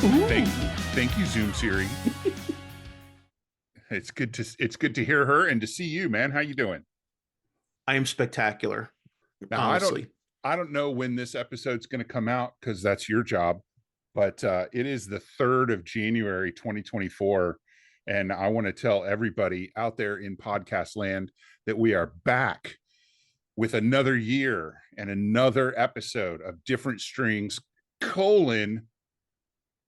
Thank, thank you, Zoom Siri. It's good to hear her and to see you, man. How you doing? I am spectacular, Now, honestly. I don't know when this episode's going to come out because that's your job, but it is the 3rd of January, 2024. And I want to tell everybody out there in podcast land that we are back with another year and another episode of Different Strings,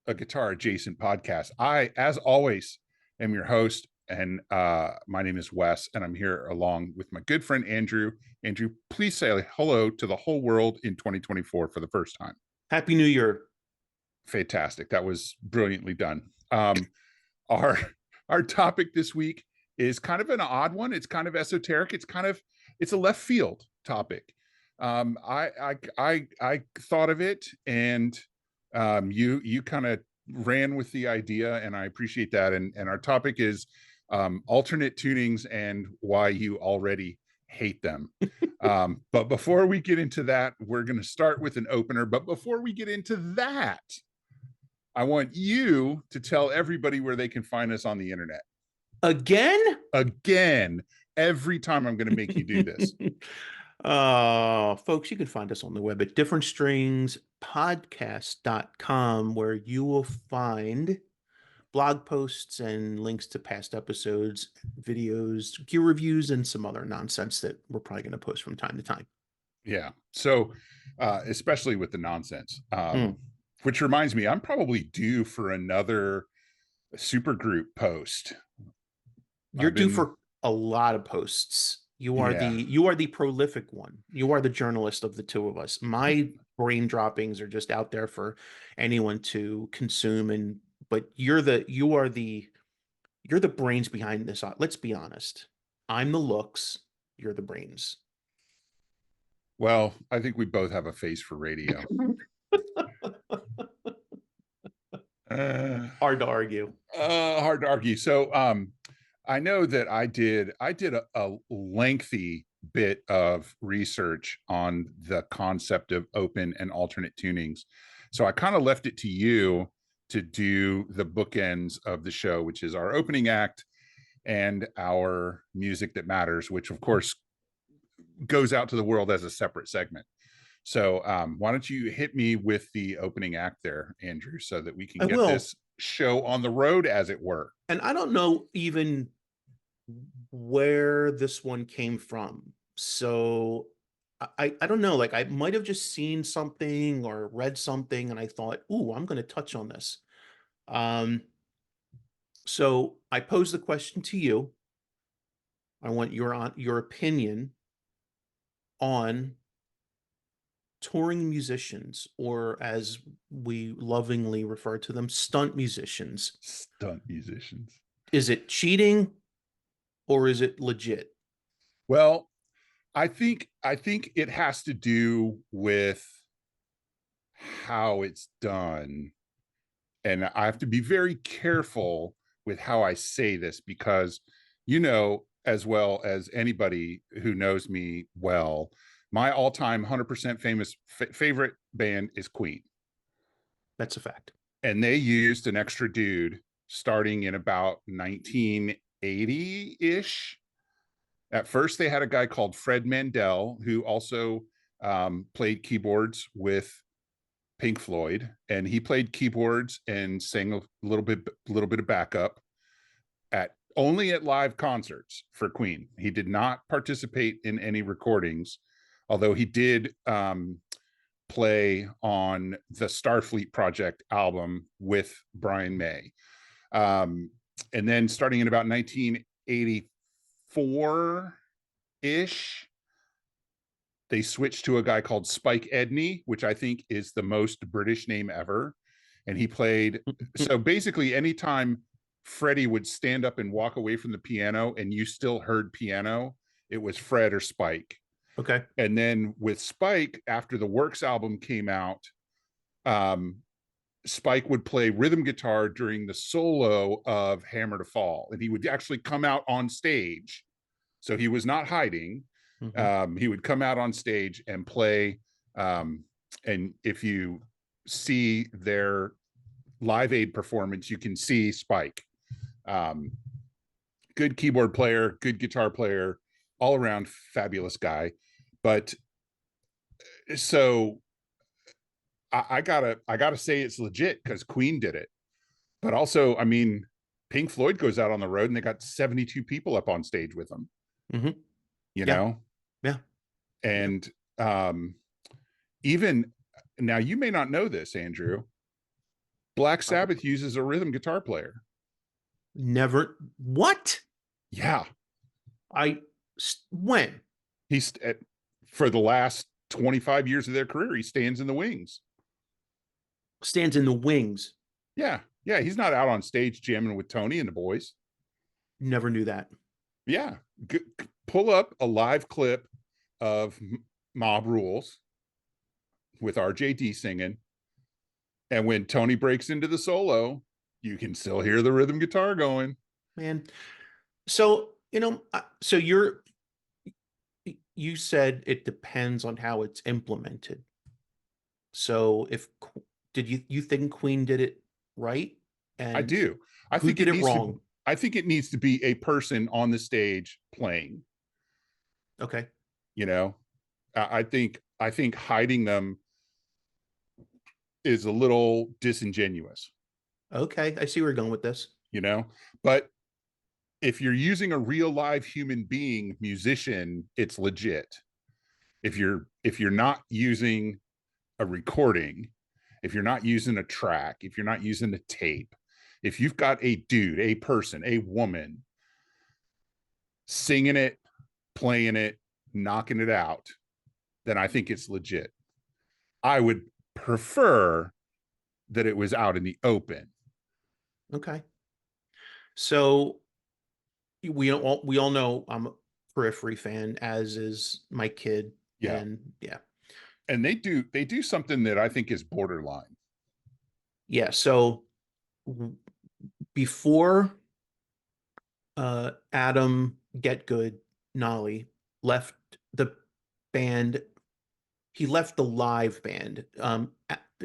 a guitar adjacent podcast. I, as always, am your host, and my name is Wes, and I'm here along with my good friend Andrew. Andrew, please say hello to the whole world in 2024 for the first time. Happy New Year. Fantastic. That was brilliantly done. Our our topic this week is kind of an odd one. It's kind of esoteric. It's a left field topic. I thought of it, and you kind of ran with the idea, and I appreciate that. And our topic is alternate tunings and why you already hate them. But before we get into that, we're going to start with an opener. But before we get into that, I want you to tell everybody where they can find us on the internet. Again, every time I'm going to make you do this. Folks, you can find us on the web at differentstringspodcast.com, where you will find blog posts and links to past episodes, videos, gear reviews, and some other nonsense that we're probably going to post from time to time. Yeah. So, especially with the nonsense, which reminds me, I'm probably due for another supergroup post. You're due for a lot of posts. You are the prolific one. You are the journalist of the two of us. My brain droppings are just out there for anyone to consume, but you're the brains behind this. Let's be honest. I'm the looks, you're the brains. Well, I think we both have a face for radio. Hard to argue. Hard to argue. So I know that I did a lengthy bit of research on the concept of open and alternate tunings. So I kind of left it to you to do the bookends of the show, which is our opening act and our music that matters, which of course goes out to the world as a separate segment. So why don't you hit me with the opening act there, Andrew, so that we can get this show on the road, as it were. And I don't know even where this one came from. So I don't know, like I might have just seen something or read something and I thought, ooh, I'm going to touch on this. So I pose the question to you. I want your opinion on touring musicians, or as we lovingly refer to them, stunt musicians. Stunt musicians. Is it cheating or is it legit? Well, I think it has to do with how it's done. And I have to be very careful with how I say this because, you know, as well as anybody who knows me well, my all-time 100% famous favorite band is Queen. That's a fact. And they used an extra dude starting in about 1980-ish. At first, they had a guy called Fred Mandel, who also played keyboards with Pink Floyd, and he played keyboards and sang a little bit of backup only at live concerts for Queen. He did not participate in any recordings, although he did play on the Starfleet Project album with Brian May. And then starting in about 1984-ish, they switched to a guy called Spike Edney, which I think is the most British name ever. And he played, so basically anytime Freddie would stand up and walk away from the piano and you still heard piano, it was Fred or Spike. Okay. And then with Spike, after the Works album came out, Spike would play rhythm guitar during the solo of Hammer to Fall. And he would actually come out on stage. So he was not hiding. He would come out on stage and play. And if you see their Live Aid performance, you can see Spike. Um, Good keyboard player, good guitar player, all around fabulous guy. But so I gotta say it's legit because Queen did it. But also, I mean, Pink Floyd goes out on the road and they got 72 people up on stage with them, Mm-hmm. you Yeah. know? Yeah. Yeah. And even now, you may not know this, Andrew. Black Sabbath Probably. uses a rhythm guitar player. Never. What? Yeah. When? He's for the last 25 years of their career, he stands in the wings. Stands in the wings. Yeah. Yeah. He's not out on stage jamming with Tony and the boys. Never knew that. Yeah. Pull up a live clip of Mob Rules with RJD singing. And when Tony breaks into the solo, you can still hear the rhythm guitar going. Man. So, so you said it depends on how it's implemented. So if did you think Queen did it right? I And do. I who think did it it needs to wrong? I think it needs to be a person on the stage playing, Okay. you know. I think hiding them is a little disingenuous, Okay. I see where you're going with this. you know. But if you're using a real live human being musician, it's legit. If you're not using a recording, if you're not using a track, if you're not using a tape, if you've got a dude, a person, a woman singing it, playing it, knocking it out, then I think it's legit. I would prefer that it was out in the open. Okay. So we all know I'm a Periphery fan, as is my kid. Yeah. And yeah. And they do something that I think is borderline. Yeah. So before Adam Get Good Nolly left the band, he left the live band.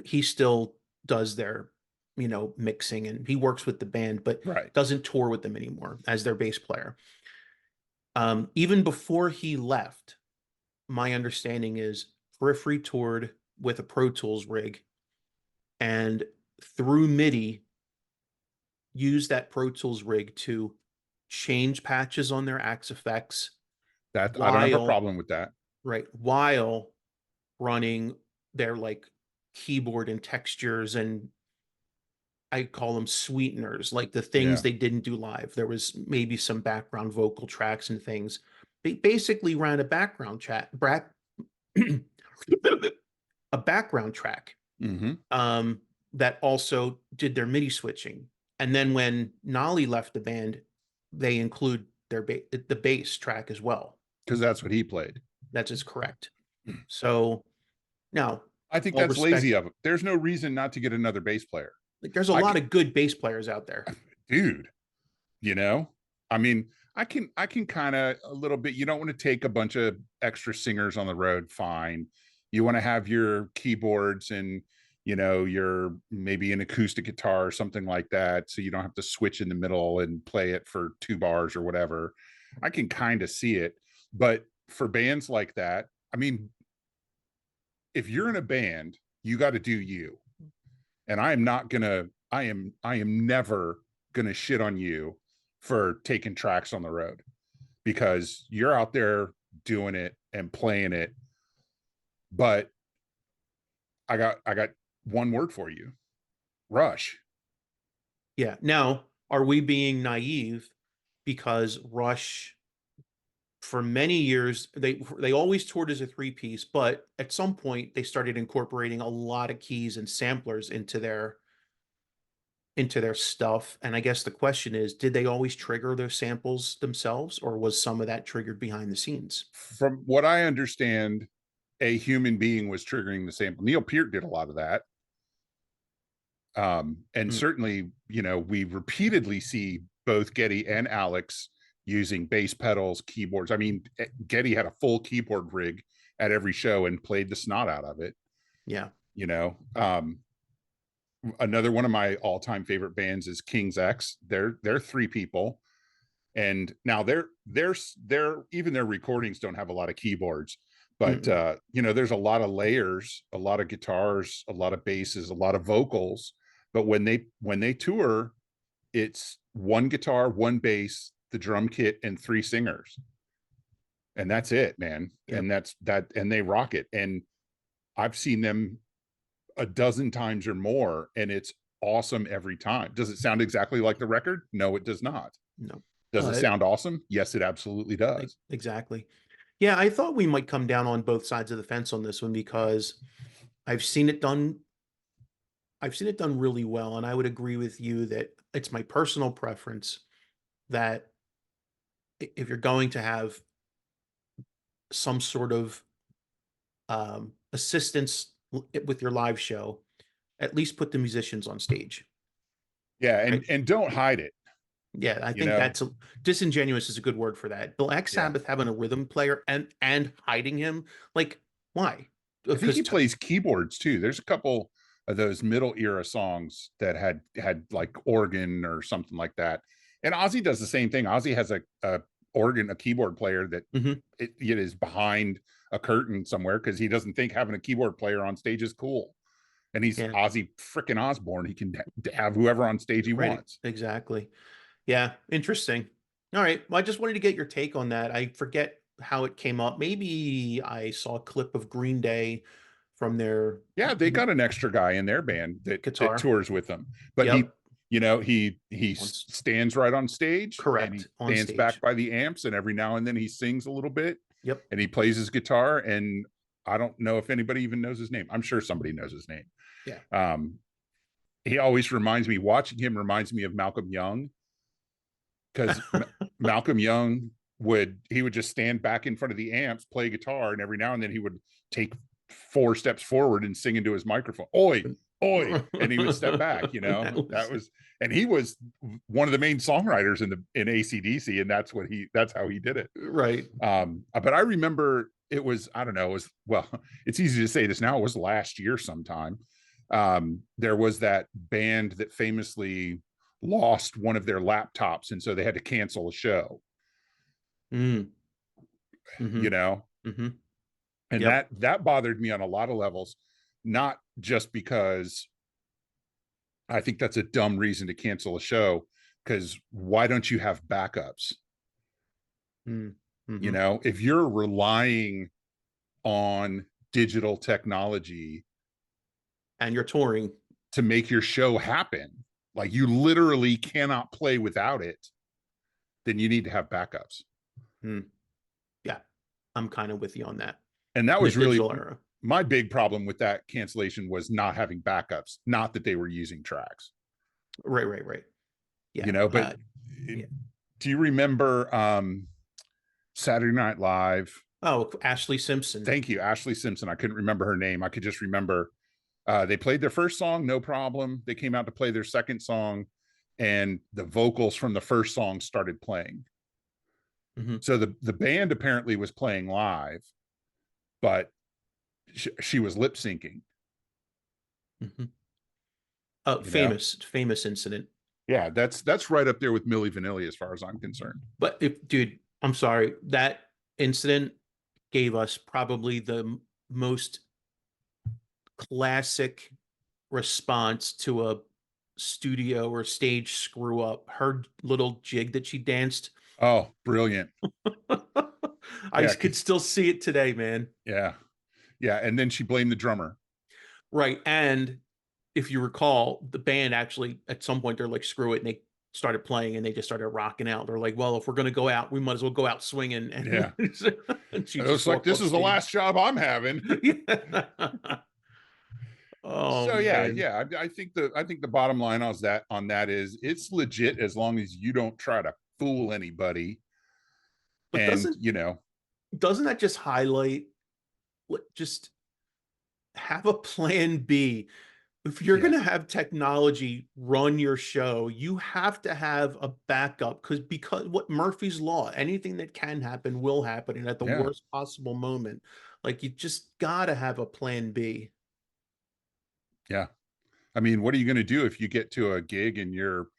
He still does their, mixing, and he works with the band, but Right. doesn't tour with them anymore as their bass player. Even before he left, my understanding is Periphery toured with a Pro Tools rig, and through MIDI used that Pro Tools rig to change patches on their Axe effects That I don't have a while problem with that. right while running their like keyboard and textures, and I call them sweeteners, like the things Yeah. they didn't do live. There was maybe some background vocal tracks and things. They basically ran a background chat a background track, Mm-hmm. that also did their MIDI switching. And then when Nolly left the band, they include the bass track as well. Because that's what he played. That is correct. So now, I think all that's lazy respect, of him. There's no reason not to get another bass player. like there's a I lot can, of good bass players out there. dude, you know, I mean, I can kind of a little bit. You don't want to take a bunch of extra singers on the road. Fine. You want to have your keyboards and your maybe an acoustic guitar or something like that, so you don't have to switch in the middle and play it for 2 bars or whatever. I can kind of see it, but for bands like that, I mean, if you're in a band, you got to do you. And I am not gonna. I am never gonna shit on you for taking tracks on the road because you're out there doing it and playing it. But I got one word for you: Rush. Yeah. Now, are we being naive because Rush, for many years, they always toured as a three-piece, but at some point they started incorporating a lot of keys and samplers into their stuff. And I guess the question is, did they always trigger those samples themselves, or was some of that triggered behind the scenes? From what I understand, a human being was triggering the sample. Neil Peart did a lot of that. And Mm, certainly, we repeatedly see both Geddy and Alex using bass pedals, keyboards. I mean, Geddy had a full keyboard rig at every show and played the snot out of it, yeah. you know. Um, Another one of my all-time favorite bands is King's X. They're three people, and now they're even their recordings don't have a lot of keyboards, but Mm-mm. there's a lot of layers, a lot of guitars, a lot of basses, a lot of vocals. But when they tour, it's one guitar, one bass, the drum kit, and three singers, and that's it, man. Yep. And that's that, and they rock it. And I've seen them a dozen times or more, and it's awesome every time. Does it sound exactly like the record? No, it does not. No. Does it Uh, sound awesome? Yes, it absolutely does. exactly. Yeah, I thought we might come down on both sides of the fence on this one because I've seen it done. I've seen it done really well, and I would agree with you that it's my personal preference that if you're going to have some sort of assistance with your live show, at least put the musicians on stage, Yeah, right? and don't hide it, Yeah, I you think know. disingenuous is a good word for that. Black Yeah. Sabbath having a rhythm player and hiding him, like why? I think Because he plays keyboards too. There's a couple of those middle era songs that had like organ or something like that. And Ozzy does the same thing. Ozzy has a organ, a keyboard player that Mhm. it is behind a curtain somewhere because he doesn't think having a keyboard player on stage is cool. And he's Yeah, Ozzy freaking Osbourne. He can have whoever on stage he right, wants. exactly. Yeah, interesting. All right. Well, I just wanted to get your take on that. I forget how it came up. Maybe I saw a clip of Green Day from their Yeah, they got an extra guy in their band that guitar. tours with them, but he, Yep. he On, stands right on stage and he correct. On stands back stage. by the amps, and every now and then he sings a little bit, Yep. and he plays his guitar. And I don't know if anybody even knows his name. I'm sure somebody knows his name. Yeah. Um, he always reminds me. Watching him reminds me of Malcolm Young, because Malcolm Young would just stand back in front of the amps, play guitar, and every now and then he would take 4 steps forward and sing into his microphone, "Oi, oi," and he would step back. That That was was, and he was one of the main songwriters in ACDC, and that's how he did it. right. But I remember it was, I don't know, it was, well, it's easy to say this now. It was last year sometime. There was that band that famously lost one of their laptops, and so they had to cancel a show, Mm. you Hmm. know, Hmm. and Yep. that bothered me on a lot of levels, not just because I think that's a dumb reason to cancel a show, because why don't you have backups? Mm. Hmm. If you're relying on digital technology And you're touring. to make your show happen, like you literally cannot play without it, then you need to have backups. Mm. Yeah. I'm kind of with you on that. And that In the was really digital era. my big problem with that cancellation, was not having backups, not that they were using tracks, Right, right, right. Yeah. but Yeah. do you remember Saturday Night Live? Oh, Ashley Simpson. Thank you, Ashley Simpson. I couldn't remember her name. I could just remember they played their first song, no problem. They came out to play their second song, and the vocals from the first song started playing. Hmm. So the band apparently was playing live, but she was lip syncing. Hmm. You know, Famous incident. yeah, that's right up there with Milli Vanilli as far as I'm concerned. But dude, I'm sorry, that incident gave us probably the most classic response to a studio or stage screw up. Her little jig that she danced. Oh, brilliant. I Yeah, could still see it today, man. yeah, yeah. And then she blamed the drummer. Right. And if you recall, the band actually at some point they're like, screw it, and they started playing and they just started rocking out. They're like, well, if we're gonna go out, we might as well go out swinging. Yeah, And she it just looks like walked this off is the stage. last job I'm having. Yeah. Oh So yeah, man. yeah. I think the bottom line on that is it's legit as long as you don't try to fool anybody. But And doesn't that just highlight just have a plan B? If you're yeah, going to have technology run your show, you have to have a backup because what Murphy's Law, anything that can happen will happen and at the yeah. worst possible moment. Like you just got to have a plan B. Yeah, I mean, what are you going to do if you get to a gig and your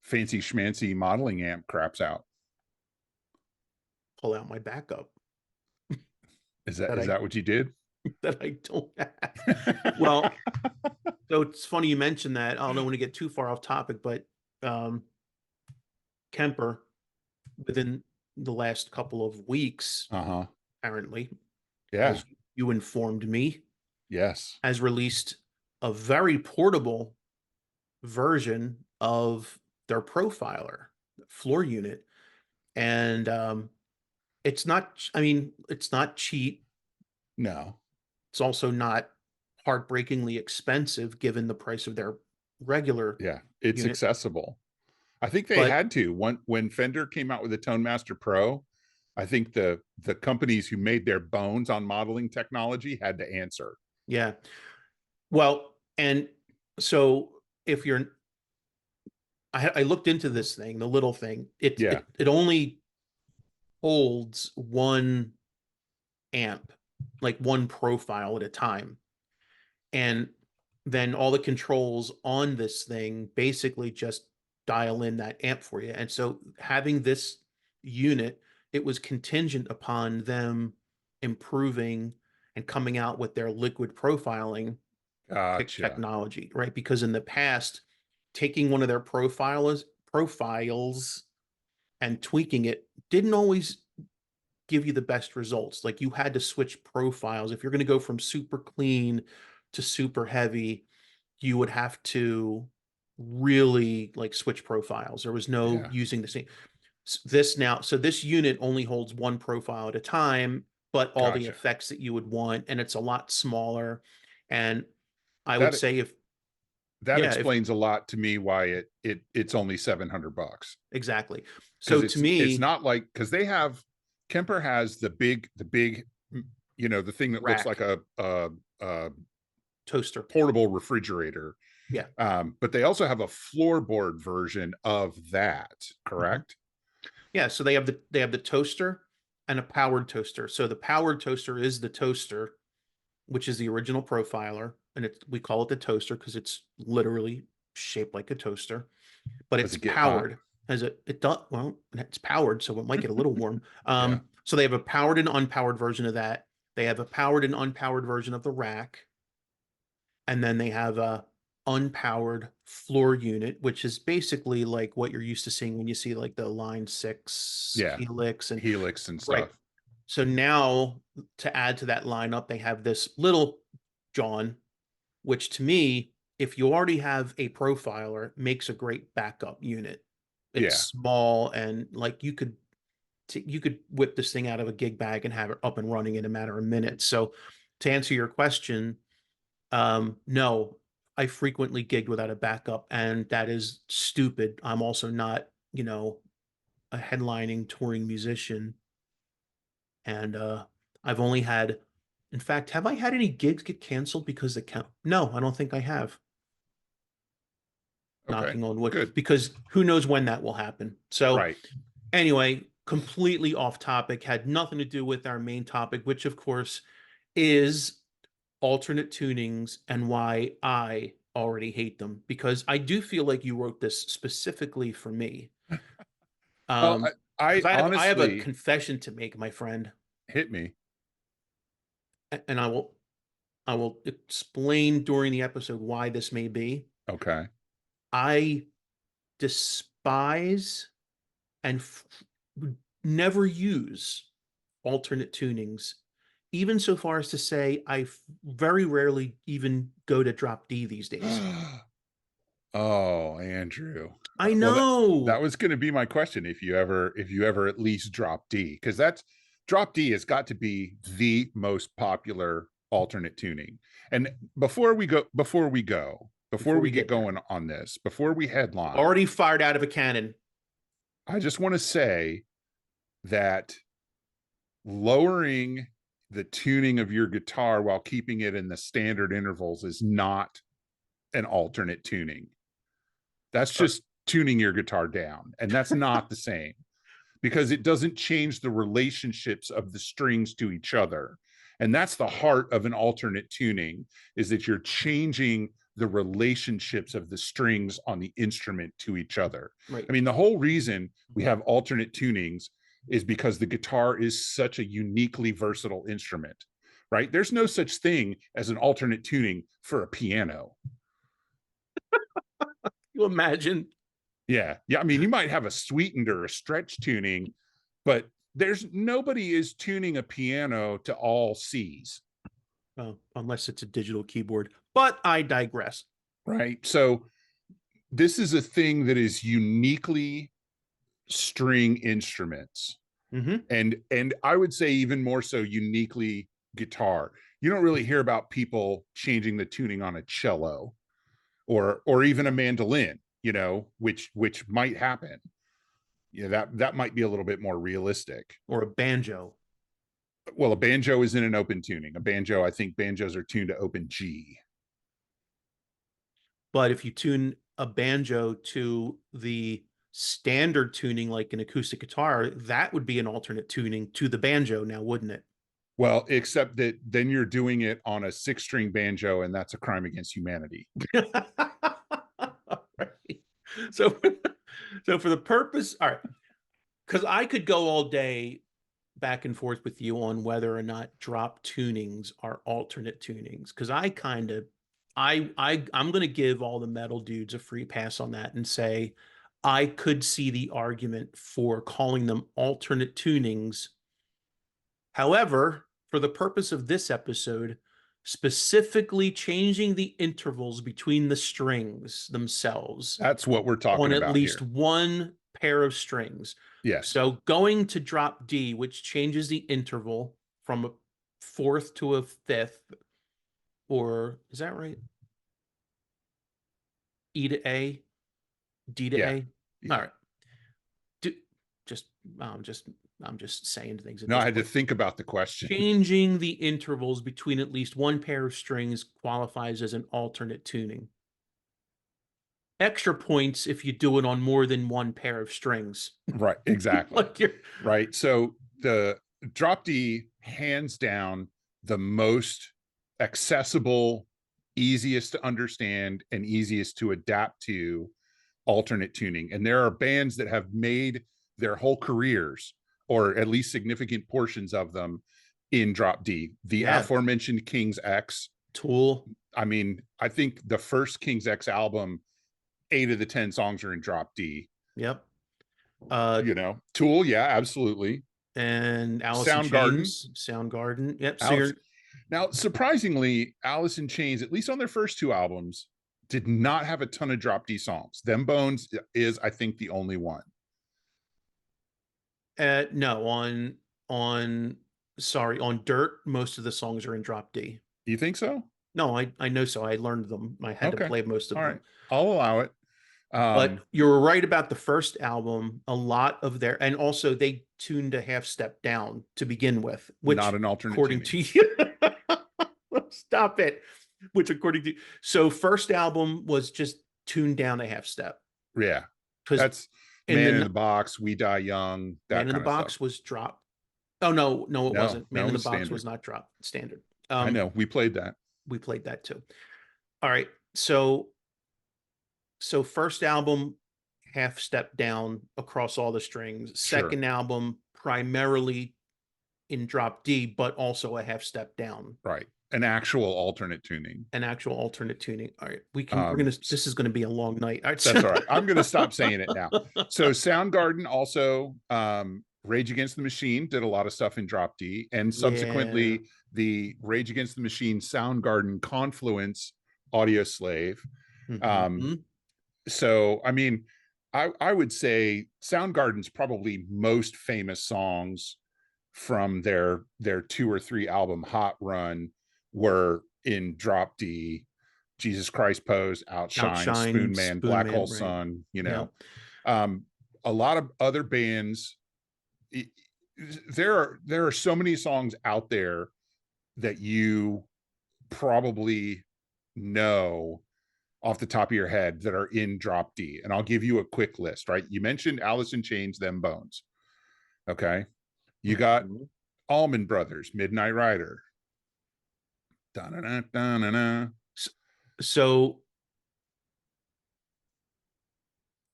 fancy schmancy modeling amp craps out? Pull out my backup that Is I that what you did? that I don't have. Well, so it's funny you mentioned that. I don't want to get too far off topic, but um, Kemper, within the last couple of weeks, Uh-huh. apparently, Yeah. as you informed me, Yes. has released a very portable version of their profiler floor unit. And it's not, I mean, it's not cheap. No. It's also not heartbreakingly expensive given the price of their regular Yeah. It's unit. accessible. I think they But had to. When Fender came out with the Tone Master Pro, I think the companies who made their bones on modeling technology had to answer. yeah, well, and so if you're, I looked into this thing, the little thing. Yeah. It only holds one amp, like one profile at a time. And then all the controls on this thing basically just dial in that amp for you. And so having this unit, it was contingent upon them improving and coming out with their liquid profiling Gotcha. technology, right? Because in the past, taking one of their profiles and tweaking it didn't always give you the best results. Like you had to switch profiles. If you're going to go from super clean to super heavy, you would have to really like switch profiles. There was no Yeah. using the same. This now, so this unit only holds one profile at a time, but all the Gotcha. effects that you would want, and it's a lot smaller. And I would That say if, that yeah, if explains a lot to me why it's only $700. exactly. So Because to it's me, not like, because they have, Kemper has the big, the thing that looks like rack, a toaster. portable refrigerator. Yeah. But they also have a floorboard version of that, Mhm. correct? Yeah, so they have the toaster and a powered toaster. So the powered toaster is the toaster, which is the original profiler, and we call it the toaster because it's literally shaped like a toaster, but Does it's it get hot? powered. Has it does well, it's powered, so it might get a little warm. Yeah. So they have a powered and unpowered version of that. They have a powered and unpowered version of the rack, and then they have a unpowered floor unit, which is basically like what you're used to seeing when you see like the Line 6 Yeah. Helix and Helix and right. stuff. So now to add to that lineup, they have this little John, which to me, if you already have a profiler, makes a great backup unit. It's Yeah. small and like you could whip this thing out of a gig bag and have it up and running in a matter of minutes. So to answer your question, no, I frequently gigged without a backup, and that is stupid. I'm also not, a headlining touring musician, and I've only had, in fact, have I had any gigs get canceled because they count? No, I don't think I have. Okay. Knocking on wood, Good. because who knows when that will happen. So Right. anyway, completely off topic, had nothing to do with our main topic, which of course is alternate tunings and why I already hate them, because I do feel like you wrote this specifically for me. Well, I Because I have a honestly, confession to make, my friend, hit me. and I will explain during the episode why this may be. Okay. I despise and never use alternate tunings, even so far as to say I very rarely even go to drop D these days. Oh, Andrew. I Well, that know. was going to be my question. If you ever at least drop D, because that's drop D has got to be the most popular alternate tuning. And before Before we we get get there, going on this, before we headline, already fired out of a cannon. I just want to say that lowering the tuning of your guitar while keeping it in the standard intervals is not an alternate tuning. That's Uh, just tuning your guitar down. And that's not the same, because it doesn't change the relationships of the strings to each other. And that's the heart of an alternate tuning, is that you're changing the relationships of the strings on the instrument to each other. Right. I mean, the whole reason we have alternate tunings is because the guitar is such a uniquely versatile instrument, right? There's no such thing as an alternate tuning for a piano. You imagine? Yeah. Yeah. I mean, you might have a sweetened or a stretch tuning, but there's nobody is tuning a piano to all C's. Unless it's a digital keyboard. But I digress. Right. So this is a thing that is uniquely string instruments. Mm-hmm. And I would say even more so uniquely guitar. You don't really hear about people changing the tuning on a cello or even a mandolin, you know, which might happen. You know, that might be a little bit more realistic. Or a banjo. Well, a banjo is in an open tuning. A banjo, I think banjos are tuned to open G. But if you tune a banjo to the standard tuning, like an acoustic guitar, that would be an alternate tuning to the banjo now, wouldn't it? Well, except that then you're doing it on a 6-string banjo, and that's a crime against humanity. Right. So, so for the purpose, all right, because I could go all day back and forth with you on whether or not drop tunings are alternate tunings. Because I kind of, I'm going to give all the metal dudes a free pass on that and say I could see the argument for calling them alternate tunings. However, for the purpose of this episode, specifically changing the intervals between the strings themselves That's what we're on talking at about least here. one pair of strings. Yes. So going to drop D, which changes the interval from a fourth to a fifth, or is that right? E to A, D to Yeah. A. Yeah. All right. Do, just I'm just saying things at No, I this had to point. think about the question. Changing the intervals between at least one pair of strings qualifies as an alternate tuning. Extra points if you do it on more than one pair of strings. Right. Exactly. Like you're Right. So the drop D, hands down, the most accessible, easiest to understand, and easiest to adapt to alternate tuning. And there are bands that have made their whole careers, or at least significant portions of them, in drop D. The yeah, aforementioned King's X. Tool. I mean, I think the first King's X album, 8 of the 10 songs are in drop D. Yep. You know, Tool, yeah, absolutely. And Alice in Soundgarden, Chains, Soundgarden. Yep. So Alice. you're Now, surprisingly, Alice in Chains, at least on their first 2 albums, did not have a ton of drop D songs. Them Bones is, I think, the only one. no on sorry, on Dirt, most of the songs are in drop D. You think so? No, I know so. I learned them. I had to Okay. play most of All them. right. I'll allow it. But you're right about the first album. A lot of their, and also they tuned a half step down to begin with, which Not an alternate according tuning. to you, stop it. Which according to, so first album was just tuned down a half step Yeah. because That's Man in the Box, We Die Young, that Man in the kind of Box stuff. was dropped. Oh no, no, it No, wasn't. no, Man it in the was Box standard. was not dropped. Standard. I know. We played that. We played that too. All right. So first album, half step down across all the strings. Second Sure. album, primarily in drop D, but also a half step down. Right. An actual alternate tuning. An actual alternate tuning. All right. This is gonna be a long night. All right. That's all right. I'm gonna stop saying it now. So Soundgarden also, Rage Against the Machine did a lot of stuff in drop D, and subsequently Yeah. the Rage Against the Machine Soundgarden Confluence Audio Slave. Mm-hmm. So I mean, I would say Soundgarden's probably most famous songs from their 2 or 3 album Hot Run were in drop D. Jesus Christ Pose, Outshine, Spoon Man, Black Hole right. Sun, you know. Yep. A lot of other bands, there are so many songs out there that you probably know off the top of your head that are in drop D. And I'll give you a quick list, right? You mentioned Alice in Chains, Them Bones. Okay. You got Allman Brothers, Midnight Rider. Da-na-na, da-na-na. So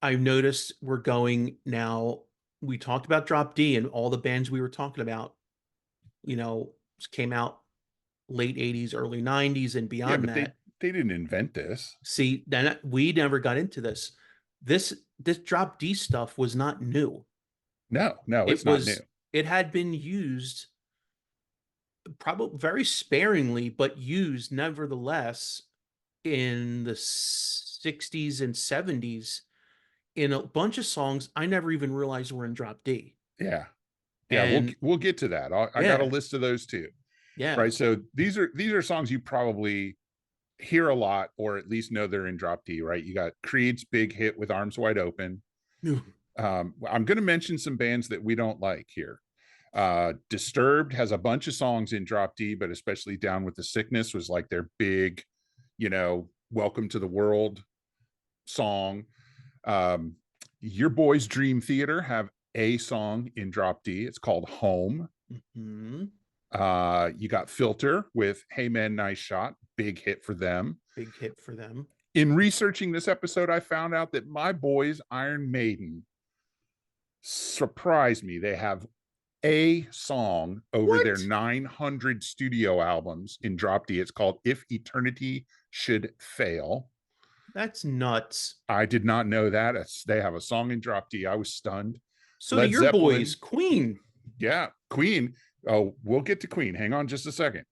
I've noticed we're going now. We talked about Drop D and all the bands we were talking about, you know, came out late 80s, early 90s and Yeah, beyond but that. they didn't invent this. See, then we never got into this. This Drop D stuff was not new. No, no, It it's not new. was it had been used probably very sparingly, but used nevertheless in the 60s and 70s in a bunch of songs I never even realized were in Drop D. Yeah. Yeah, And we'll get to that. I got a yeah, list of those too. yeah. Right. So these are songs you probably hear a lot, or at least know they're in Drop D, right? You got Creed's big hit with Arms Wide Open. I'm going to mention some bands that we don't like here. Disturbed has a bunch of songs in Drop D, but especially Down with the Sickness was like their big, Welcome to the World song. Um, Your Boys Dream Theater have a song in Drop D. It's called Home. Mm-hmm. You got Filter with Hey Man, Nice Shot, big hit for them. Big hit for them. In researching this episode, I found out that my boys, Iron Maiden, surprised me. They have a song over their What? 900 studio albums in Drop D. It's called If Eternity Should Fail. That's nuts. I did not know that. They have a song in Drop D. I was stunned. So do Led your boys, Zeppelin. Queen. Yeah. Queen. Oh, we'll get to Queen. Hang on just a second.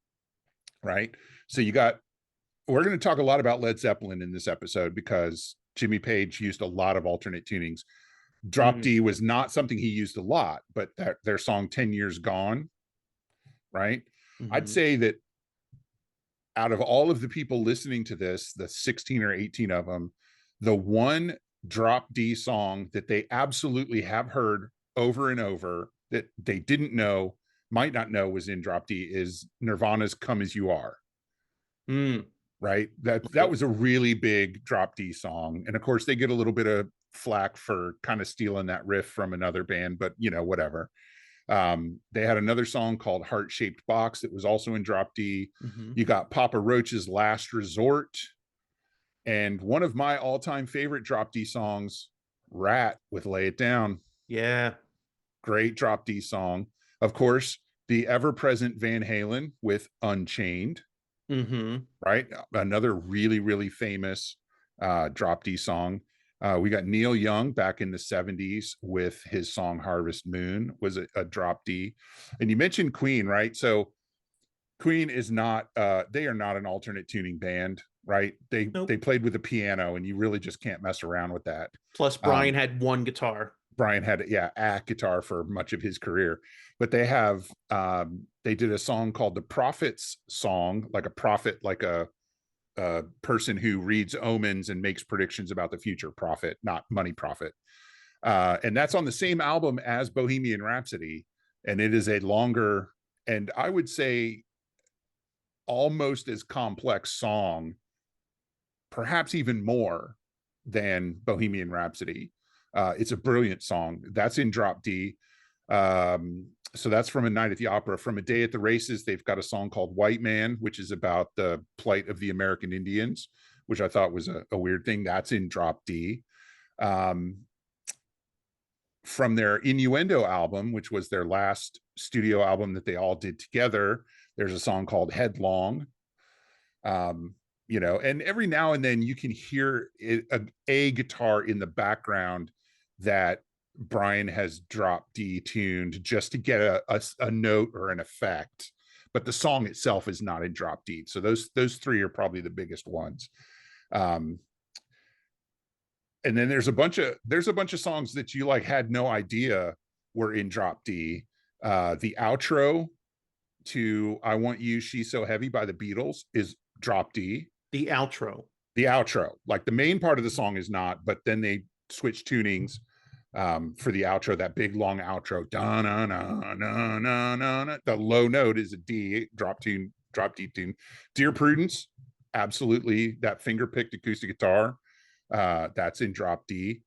Right. So we're going to talk a lot about Led Zeppelin in this episode because Jimmy Page used a lot of alternate tunings. Drop Mm. D was not something he used a lot, but their song 10 Years Gone, right? I'd Mm-hmm. say that out of all of the people listening to this, the 16 or 18 of them, the one Drop D song that they absolutely have heard over and over that they didn't know, might not know was in Drop D is Nirvana's Come As You Are. Mm. Right? That Right. was a really big Drop D song. And of course they get a little bit of flack for kind of stealing that riff from another band, but whatever. They had another song called Heart Shaped Box that was also in Drop D. Mm-hmm. You got Papa Roach's Last Resort, and one of my all-time favorite Drop D songs, Rat with Lay It Down. Yeah. Great Drop D song. Of course, the ever-present Van Halen with Unchained. Mm-hmm. Right? Another really, really famous Drop D song. We got Neil Young back in the 70s with his song Harvest Moon was a Drop D. And you mentioned Queen, right? So Queen is not, they are not an alternate tuning band, right? They Nope. played with a piano and you really just can't mess around with that. Plus, Brian had one guitar. Brian had a guitar for much of his career, but they did a song called the Prophets Song, like a prophet, like a person who reads omens and makes predictions about the future. Prophet, not money prophet. And that's on the same album as Bohemian Rhapsody, and it is a longer and I would say almost as complex song, perhaps even more than Bohemian Rhapsody. It's a brilliant song. That's in Drop D. So that's from A Night at the Opera. From A Day at the Races, they've got a song called White Man, which is about the plight of the American Indians, which I thought was a weird thing. That's in Drop D. Um, from their Innuendo album, which was their last studio album that they all did together, there's a song called Headlong. And every now and then you can hear a guitar in the background that Brian has Drop D tuned just to get a note or an effect, but the song itself is not in Drop D. So those three are probably the biggest ones. Um, and then there's a bunch of songs that you like had no idea were in Drop D. The outro to I Want You, She's So Heavy by the Beatles is Drop D. The outro. The outro, like the main part of the song is not, but then they switch tunings for the outro, that big long outro. The low note is a D, drop D tune. Dear Prudence, absolutely, that finger picked acoustic guitar, that's in Drop D.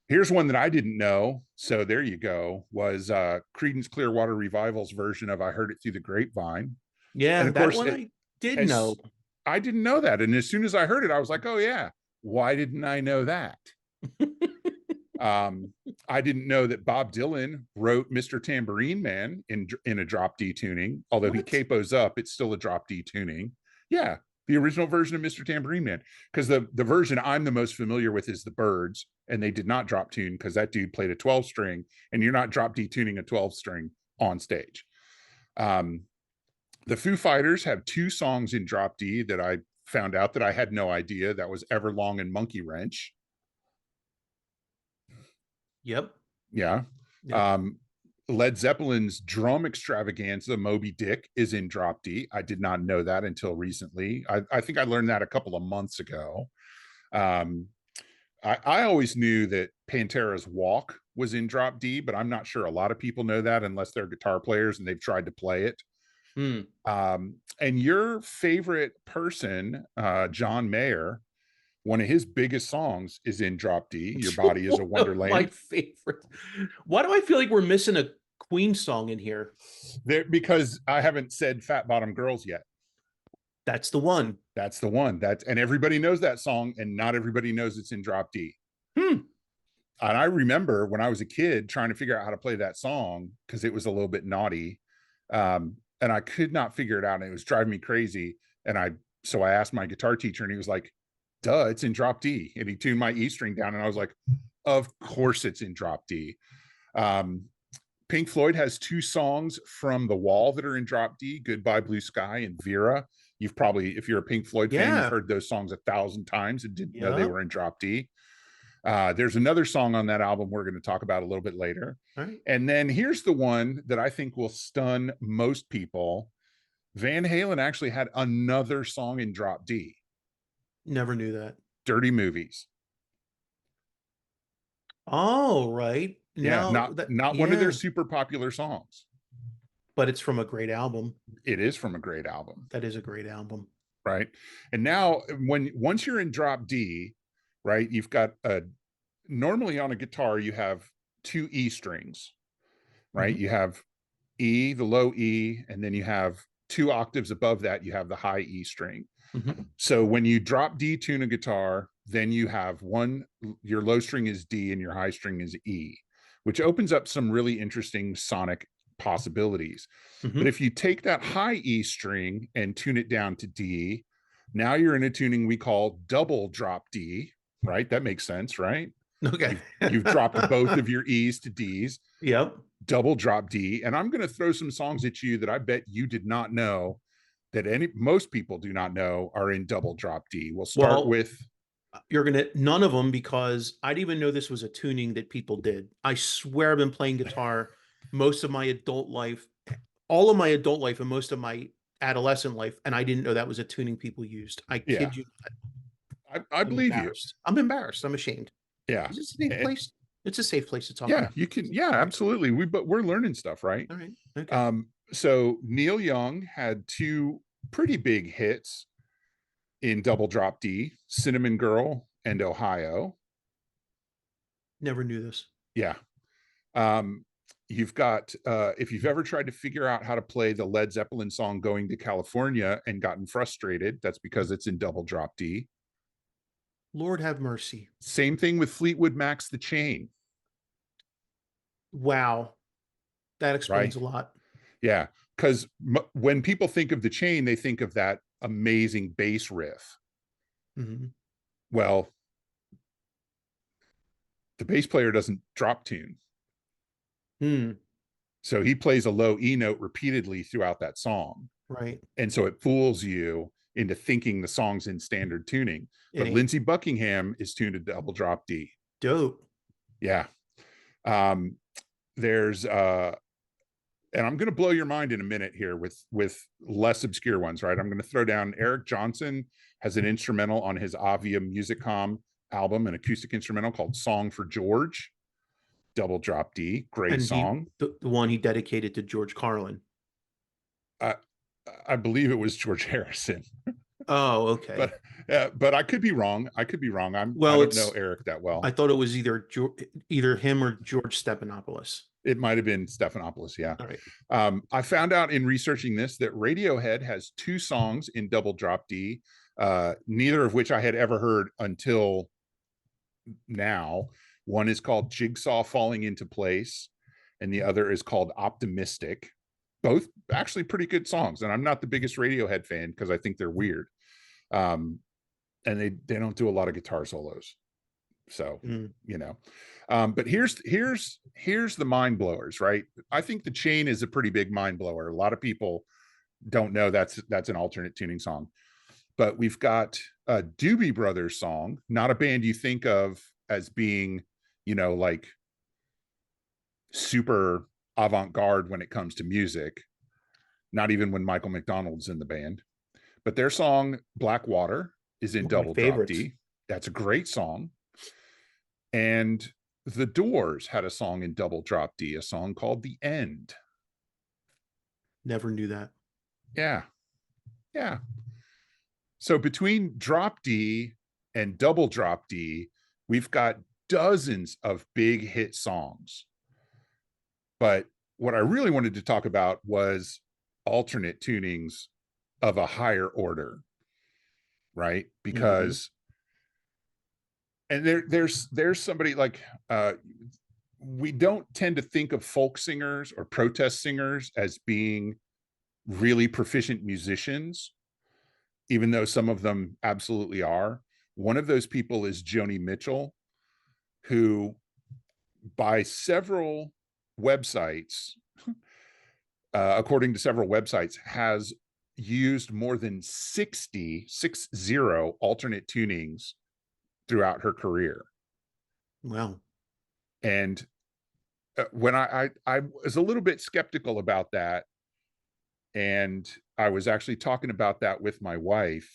Here's one that I didn't know, so there you go, was Creedence Clearwater Revival's version of I Heard It Through the Grapevine. And Yeah, of that course, one I did know. as I didn't know that. And as soon as I heard it, I was like, oh, yeah, why didn't I know that? Um, I didn't know that Bob Dylan wrote Mr. Tambourine Man in a drop D tuning. Although he What? capos up, it's still a drop D tuning. Yeah, the original version of Mr. Tambourine Man. Because the version I'm the most familiar with is the Byrds, and they did not drop tune because that dude played a 12 string, and you're not drop D tuning a 12 string on stage. Um, the Foo Fighters have two songs in drop D that I found out that I had no idea. That was Everlong and Monkey Wrench. Yep. Yeah. Yep. Um, Led Zeppelin's drum extravaganza, Moby Dick, is in drop D. I did not know that until recently. I think I learned that a couple of months ago. Um, I always knew that Pantera's Walk was in drop D, but I'm not sure a lot of people know that unless they're guitar players and they've tried to play it. Hmm. And your favorite person, John Mayer, one of his biggest songs is in drop D. Your Body is a One of my Wonderland. favorites. Why do I feel like we're missing a Queen song in here? There, because I haven't said Fat Bottom Girls yet. That's the one. That's the one. That's and everybody knows that song, and not everybody knows it's in drop D. Hmm. And I remember when I was a kid trying to figure out how to play that song because it was a little bit naughty. And I could not figure it out, and it was driving me crazy. And so I asked my guitar teacher, and he was like, duh, it's in drop D. And he tuned my E string down, and I was like, of course it's in drop D. Um, Pink Floyd has two songs from The Wall that are in drop D, Goodbye Blue Sky and Vera. You've probably, if you're a Pink Floyd fan, you've Yeah. heard those songs 1,000 times and didn't know they Yeah. were in drop D. There's another song on that album we're going to talk about a little bit later. All right. And then here's the one that I think will stun most people. Van Halen actually had another song in drop D, Never knew that. Dirty Movies. Oh, right. Yeah, Now not that, not one of their yeah, super popular songs. but it's from a great album. It is from a great album, That is a great album. right? And now once you're in drop D, right, you've got a normally on a guitar you have two E strings, right? Mhm. You have E, the low E, and then you have two octaves above that, you have the high E string. Mhm. So when you drop D tune a guitar, then you have your low string is D and your high string is E, which opens up some really interesting sonic possibilities. But Mhm. if you take that high E string and tune it down to D, now you're in a tuning we call double drop D, right? That makes sense, right? Okay. You've dropped both of your E's to D's, Yep. double drop D. And I'm going to throw some songs at you that I bet you did not know that most people do not know are in double drop D. We'll start Well, with you're gonna none of them because I didn't even know this was a tuning that people did. I swear I've been playing guitar most of my adult life, all of my adult life, and most of my adolescent life, and I didn't know that was a tuning people used. I yeah, kid you. I I'm believe you. embarrassed. I'm embarrassed. I'm ashamed. Yeah. Is this a safe And place? It's a safe place to talk yeah, about. you can, yeah, absolutely. But we're learning stuff, right? All right. Okay. So Neil Young had two pretty big hits in double drop D, Cinnamon Girl and Ohio. Never knew this. Yeah. Um, you've got if you've ever tried to figure out how to play the Led Zeppelin song Going to California and gotten frustrated, that's because it's in double drop D. Lord have mercy. Same thing with Fleetwood Mac's The Chain, Wow. That right? explains a lot. Yeah, because when people think of The Chain, they think of that amazing bass riff. Mhm. Well, the bass player doesn't drop tune. Hmm. So he plays a low E note repeatedly throughout that song. Right. And so it fools you into thinking the song's in standard tuning. It But ain't. Lindsey Buckingham is tuned to double drop D. Dope. Yeah. Um, there's and I'm going to blow your mind in a minute here with less obscure ones, right? I'm going to throw down Eric Johnson has an instrumental on his Avia Musicom album, an acoustic instrumental called Song for George, double drop D, great And song. the one he dedicated to George Carlin. I, I believe it was George Harrison, Oh, okay. but I could be wrong. I could be wrong. I Well, don't know it's Eric that well. I thought it was either him or George Stephanopoulos. It might have been Stephanopoulos. Yeah. All right. I found out in researching this that Radiohead has two songs in double drop D, neither of which I had ever heard until now. One is called Jigsaw Falling into Place, and the other is called Optimistic. Both actually pretty good songs. And I'm not the biggest Radiohead fan because I think they're weird. Um, and they don't do a lot of guitar solos. So, Mm. you know, but here's the mind blowers, right? I think The Chain is a pretty big mind blower. A lot of people don't know that's an alternate tuning song. But we've got a Doobie Brothers song, not a band you think of as being, like super avant-garde when it comes to music, not even when Michael McDonald's in the band. But their song Blackwater is in One of my double drop favorites. D. That's a great song. And The Doors had a song in double drop D, a song called The End. Never knew that. Yeah. Yeah. So between drop D and double drop D, we've got dozens of big hit songs. But what I really wanted to talk about was alternate tunings of a higher order, right? Mm-hmm. Because and there's somebody like we don't tend to think of folk singers or protest singers as being really proficient musicians, even though some of them absolutely are. One of those people is Joni Mitchell, who by several websites, according to several websites, has used more than 60 alternate tunings throughout her career. Wow. And when I was a little bit skeptical about that, and I was actually talking about that with my wife,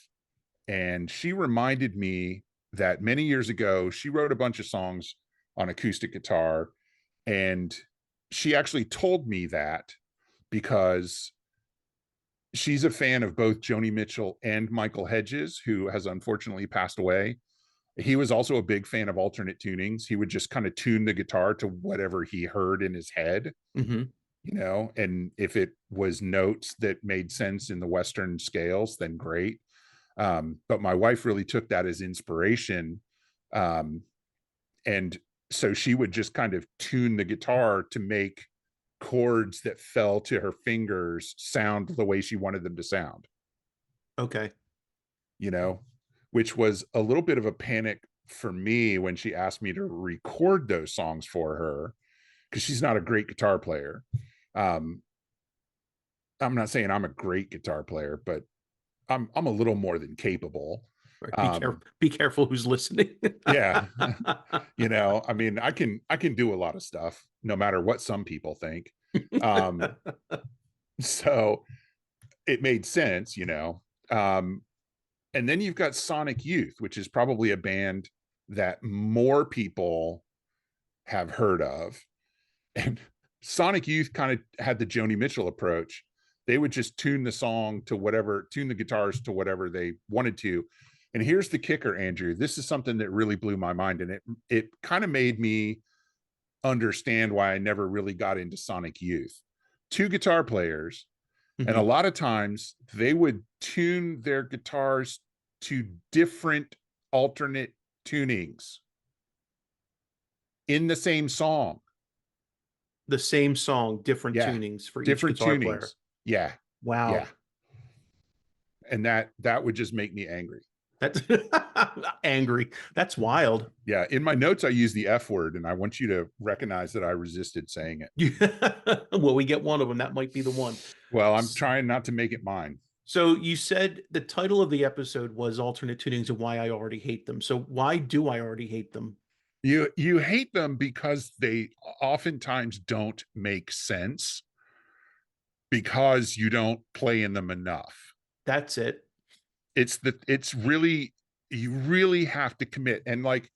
and she reminded me that many years ago she wrote a bunch of songs on acoustic guitar, and she actually told me that because she's a fan of both Joni Mitchell and Michael Hedges, who has unfortunately passed away. He was also a big fan of alternate tunings. He would just kind of tune the guitar to whatever he heard in his head, Mm-hmm. and if it was notes that made sense in the Western scales, then great. But my wife really took that as inspiration. Um, and so she would just kind of tune the guitar to make chords that fell to her fingers sound the way she wanted them to sound, Okay. you know, which was a little bit of a panic for me when she asked me to record those songs for her because she's not a great guitar player. Um, I'm not saying I'm a great guitar player, but I'm a little more than capable. Right. Be careful. Um, Be careful who's listening. yeah, I mean, I can do a lot of stuff, no matter what some people think. Um, so it made sense. Um, and then you've got Sonic Youth, which is probably a band that more people have heard of. And Sonic Youth kind of had the Joni Mitchell approach. They would just tune the guitars to whatever they wanted to. And here's the kicker, Andrew. This is something that really blew my mind, and it kind of made me understand why I never really got into Sonic Youth. Two guitar players, and a Mhm. lot of times they would tune their guitars to different alternate tunings in the same song. The same song, different Yeah, tunings for each different guitar player. tunings. Yeah, yeah. Wow. And that would just make me angry. That's angry. That's wild. Yeah, in my notes I use the F word, and I want you to recognize that I resisted saying it. Well, we get one of them. That might be the one. Well, I'm trying not to make it mine. So you said the title of the episode was alternate tunings and why I already hate them. So why do I already hate them? You hate them because they oftentimes don't make sense because you don't play in them enough. That's it. It's really, you really have to commit. And like,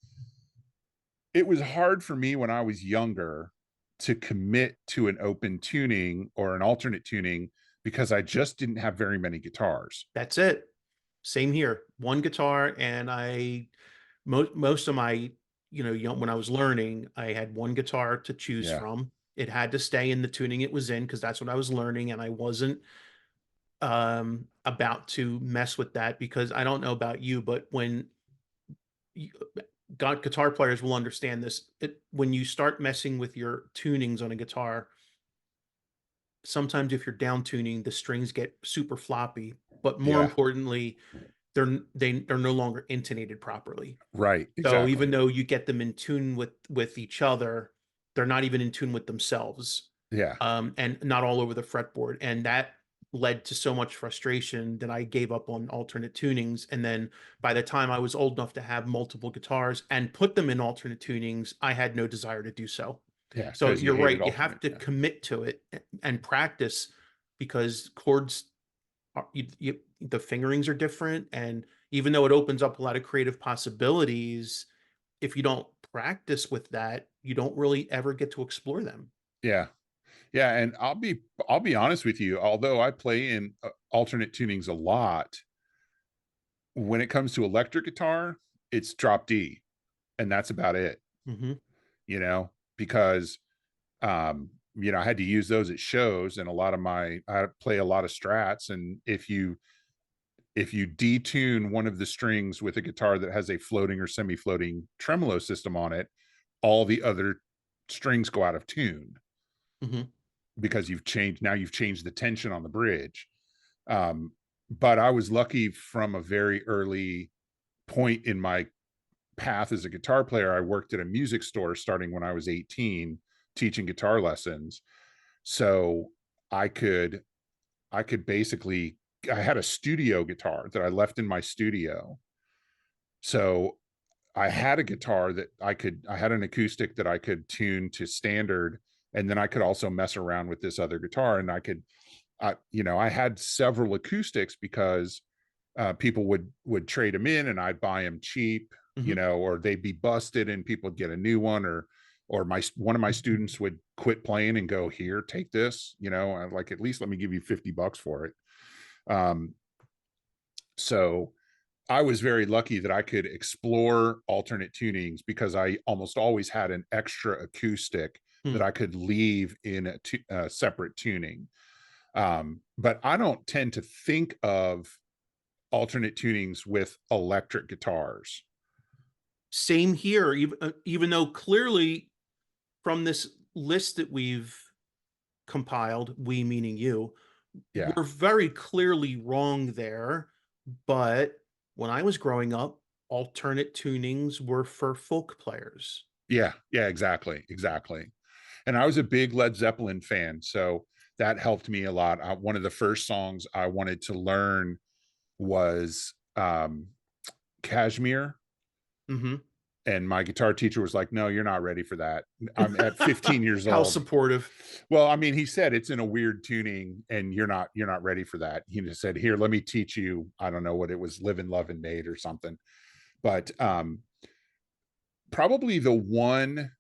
it was hard for me when I was younger to commit to an open tuning or an alternate tuning because I just didn't have very many guitars. That's it. Same here. One guitar, and most of my, when I was learning, I had one guitar to choose Yeah. from. It had to stay in the tuning it was in because that's what I was learning, and I wasn't about to mess with that because I don't know about you, but when you, guitar players will understand this. When you start messing with your tunings on a guitar, sometimes if you're down tuning, the strings get super floppy, but more Yeah. importantly, they're no longer intonated properly. Right. So even Exactly. though you get them in tune with each other, they're not even in tune with themselves, Yeah. and not all over the fretboard. And that led to so much frustration that I gave up on alternate tunings. And then by the time I was old enough to have multiple guitars and put them in alternate tunings, I had no desire to do so. Yeah. So Because you you're hated right. You have alternate. to Yeah. commit to it and practice, because chords the fingerings are different. And even though it opens up a lot of creative possibilities, if you don't practice with that, you don't really ever get to explore them. Yeah. Yeah. And I'll be honest with you. Although I play in alternate tunings a lot, when it comes to electric guitar, it's drop D, and that's about it. Hmm. Because I had to use those at shows, and I play a lot of strats, and if you detune one of the strings with a guitar that has a floating or semi-floating tremolo system on it, all the other strings go out of tune Hmm. because you've changed the tension on the bridge. But I was lucky from a very early point in my path as a guitar player. I worked at a music store starting when I was 18, teaching guitar lessons. So I could basically, I had a studio guitar that I left in my studio. So I had a guitar that I had an acoustic that I could tune to standard. And then I could also mess around with this other guitar, and I had several acoustics because people would trade them in, and I'd buy them cheap, Hmm. or they'd be busted and people would get a new one, or one of my students would quit playing and go, here, take this, I'm like, at least let me give you $50 for it. Um, so I was very lucky that I could explore alternate tunings because I almost always had an extra acoustic that Hmm. I could leave in a separate tuning. But I don't tend to think of alternate tunings with electric guitars. Same here. Even though clearly from this list that we've compiled, we meaning you, Yeah. we're very clearly wrong there. But when I was growing up, alternate tunings were for folk players. Yeah. Yeah. Exactly. Exactly. And I was a big Led Zeppelin fan. So that helped me a lot. One of the first songs I wanted to learn was Kashmir. Hmm. And my guitar teacher was like, no, you're not ready for that. I'm at 15 years How old. supportive. Well, I mean, he said it's in a weird tuning and you're not ready for that. He just said, here, let me teach you. I don't know what it was, Live and Love and Made or something. But probably the one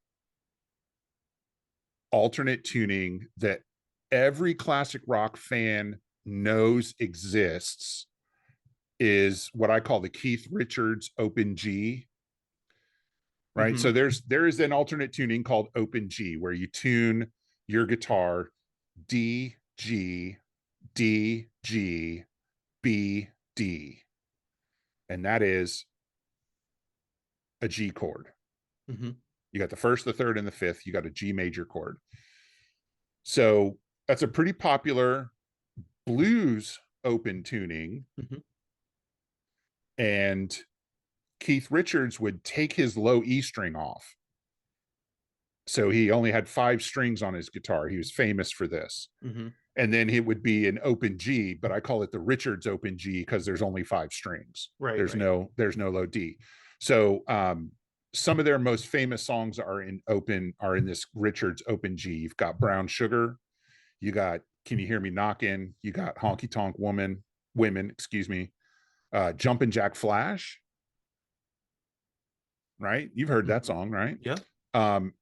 alternate tuning that every classic rock fan knows exists is what I call the Keith Richards Open G. Right. Hmm. So there is an alternate tuning called Open G where you tune your guitar D, G, D, G, B, D. And that is a G chord. Hmm. You got the first, the third, and the fifth. You got a G major chord. So that's a pretty popular blues open tuning. Hmm. And Keith Richards would take his low E string off. So he only had 5 strings on his guitar. He was famous for this. Hmm. And then it would be an open G, but I call it the Richards open G because there's only 5 strings. Right, right. There's no low D. So some of their most famous songs are in this Richards open G. You've got Brown Sugar, you got Can You Hear Me Knocking, you got Honky Tonk Women, excuse me, Jumpin' Jack Flash, right? You've heard that Hmm. song, right? Yeah,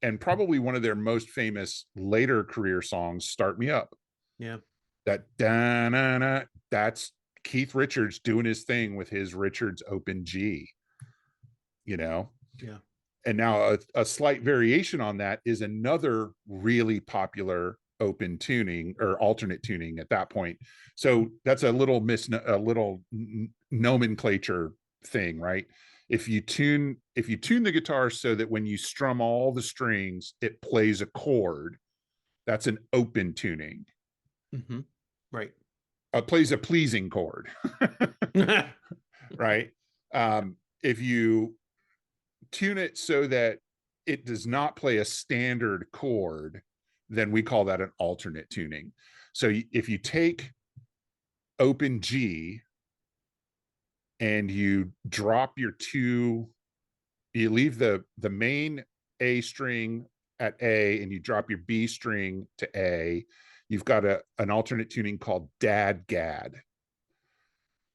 And probably one of their most famous later career songs, Start Me Up. yeah, That da-na-na, that's Keith Richards doing his thing with his Richards open G, you know. yeah. And now a slight variation on that is another really popular open tuning or alternate tuning at that point. So that's a little nomenclature thing, right? if you tune the guitar so that when you strum all the strings, it plays a chord, that's an open tuning. Hmm. Right. Plays a pleasing chord, right? If you tune it so that it does not play a standard chord, then we call that an alternate tuning. So if you take open G and you drop your two, you leave the main A string at A and you drop your B string to A, you've got an alternate tuning called Dad Gad.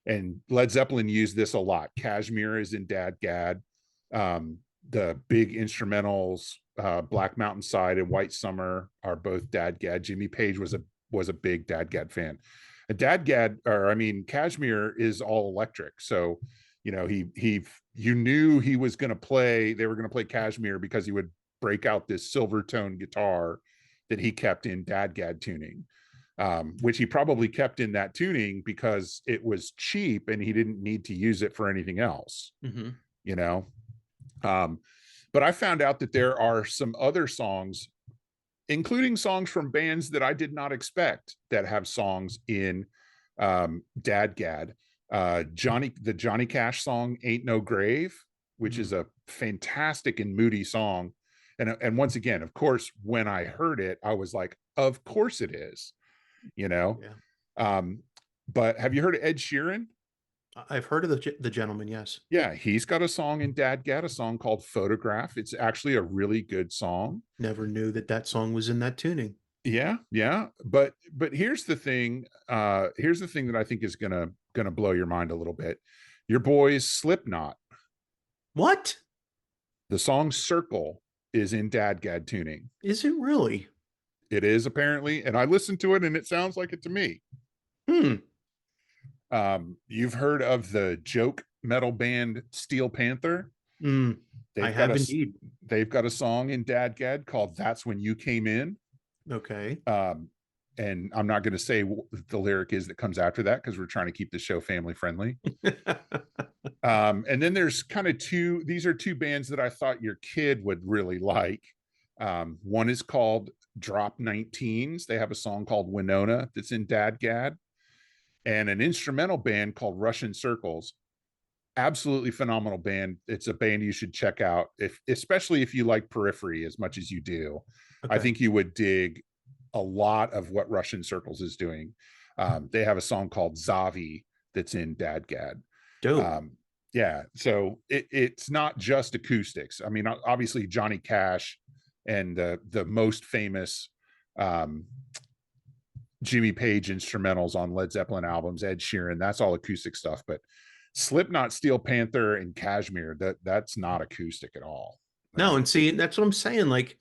And Led Zeppelin used this a lot. Kashmir is in Dad Gad. The big instrumentals, Black Mountain Side and White Summer, are both Dad Gad. Jimmy Page was a big Dad Gad fan. And Dad Gad, or I mean, Kashmir is all electric. So, you knew he was going to play. They were going to play Kashmir because he would break out this silver tone guitar that he kept in Dad Gad tuning. Which he probably kept in that tuning because it was cheap and he didn't need to use it for anything else, Hmm. you know? But I found out that there are some other songs, including songs from bands that I did not expect, that have songs in Dad Gad. The Johnny Cash song "Ain't No Grave," which is a fantastic and moody song. And once again, of course, when I heard it, I was like, of course it is, you know. Yeah. Um, but have you heard of Ed Sheeran? I've heard of the gentleman. Yes. Yeah, he's got a song in Dad Gad, a song called Photograph. It's actually a really good song. Never knew that that song was in that tuning. Yeah, yeah. But here's the thing. Here's the thing that I think is gonna blow your mind a little bit. Your boys Slipknot, What the song Circle is in Dad Gad tuning. is it really? It is apparently, and I listened to it and it sounds like it to me. Hmm. You've heard of the joke metal band Steel Panther? Mm, I They've got have a indeed. they've got a song in Dad Gad called "That's When You Came In." Okay. Um, and I'm not going to say what the lyric is that comes after that because we're trying to keep the show family friendly. And then there's kind of two. These are two bands that I thought your kid would really like. One is called Drop 19s. They have a song called Winona that's in Dad Gad, and an instrumental band called Russian Circles. Absolutely phenomenal band. It's a band you should check out, especially if you like Periphery as much as you do. I Okay. think you would dig a lot of what Russian Circles is doing. They have a song called Zavi that's in Dad Gad. Dope. Um, yeah, so it's not just acoustics. I mean, obviously Johnny Cash and the most famous um, Jimmy Page instrumentals on Led Zeppelin albums, Ed Sheeran, that's all acoustic stuff. But Slipknot, Steel Panther, and Kashmir, that's not acoustic at all. No, and see, that's what I'm saying. Like,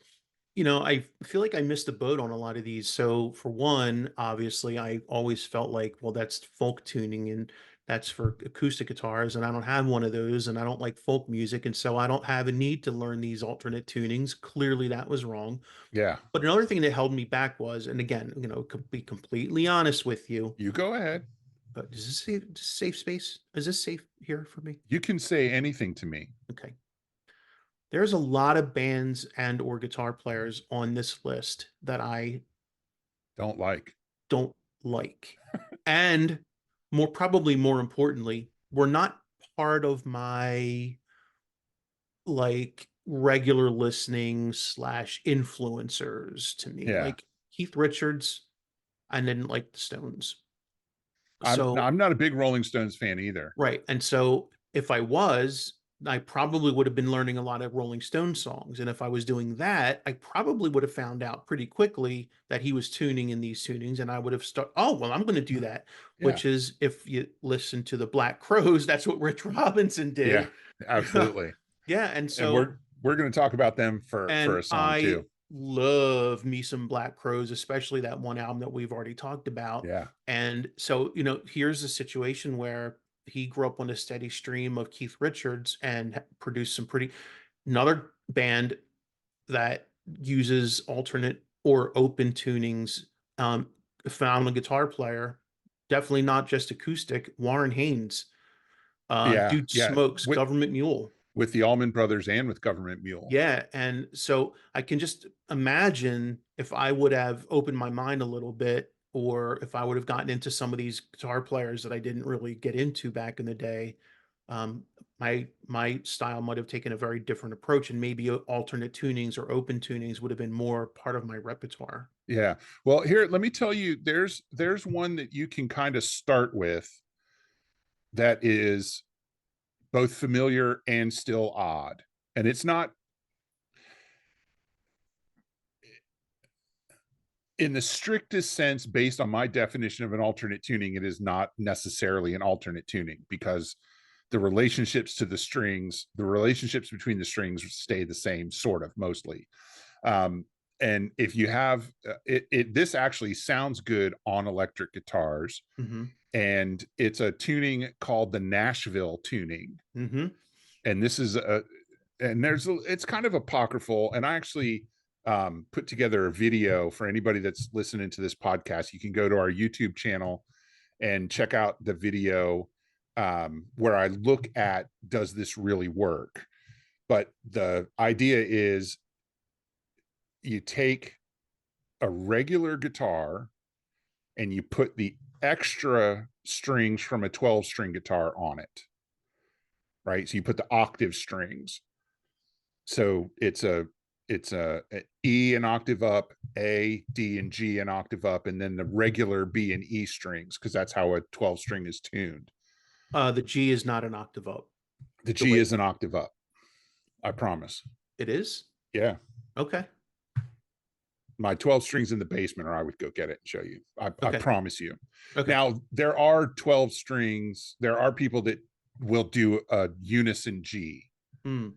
I feel like I missed the boat on a lot of these. So for one, obviously, I always felt like, well, that's folk tuning and that's for acoustic guitars, and I don't have one of those, and I don't like folk music, and so I don't have a need to learn these alternate tunings. Clearly, that was wrong. Yeah, But another thing that held me back was, and again, be completely honest with you, you go ahead. but is this safe space? Is this safe here for me? You can say anything to me. Okay. There's a lot of bands and or guitar players on this list that I Don't like. don't like. And probably more importantly, were not part of my like regular listening slash influencers to me. Yeah, Like Keith Richards, I didn't like the Stones. So, I'm not a big Rolling Stones fan either. right. And so if I was, I probably would have been learning a lot of Rolling Stone songs. And if I was doing that, I probably would have found out pretty quickly that he was tuning in these tunings. And I would have started, oh, well, I'm going to do that. Yeah, Which is, if you listen to the Black Crows, that's what Rich Robinson yeah, did. absolutely. Yeah. And And so, we're going to talk about them for and a song I too. love me some Black Crows, especially that one album that we've already talked about. Yeah, And so, here's a situation where he grew up on a steady stream of Keith Richards and produced some pretty, another band that uses alternate or open tunings, a phenomenal guitar player, definitely not just acoustic, Warren Haynes. Yeah, Dude yeah. Smokes, Government Mule. With the Allman Brothers and with Government Mule. Yeah, and so I can just imagine if I would have opened my mind a little bit, or if I would have gotten into some of these guitar players that I didn't really get into back in the day, um, my style might have taken a very different approach, and maybe alternate tunings or open tunings would have been more part of my repertoire. Yeah. Well, here, let me tell you, there's one that you can kind of start with that is both familiar and still odd. And it's not in the strictest sense, based on my definition of an alternate tuning, it is not necessarily an alternate tuning because the relationships to the strings, the relationships between the strings stay the same, sort of, mostly. And if you have this actually sounds good on electric guitars, Mm-hmm. and it's a tuning called the Nashville tuning. Mm-hmm. And this is it's kind of apocryphal. And I actually put together a video for anybody that's listening to this podcast. You can go to our YouTube channel and check out the video where I look at, does this really work? But the idea is you take a regular guitar and you put the extra strings from a 12 string guitar on it, right? So you put the octave strings. So it's a E an octave up, A, D, and G an octave up, and then the regular B and E strings, because that's how a 12 string is tuned. The G is not an octave up. The The G way is an octave up. I promise. it is? Yeah. Okay. My 12 strings in the basement, or I would go get it and show you. I Okay. promise you. Okay. Now, there are 12 strings. There are people that will do a unison G, Hmm.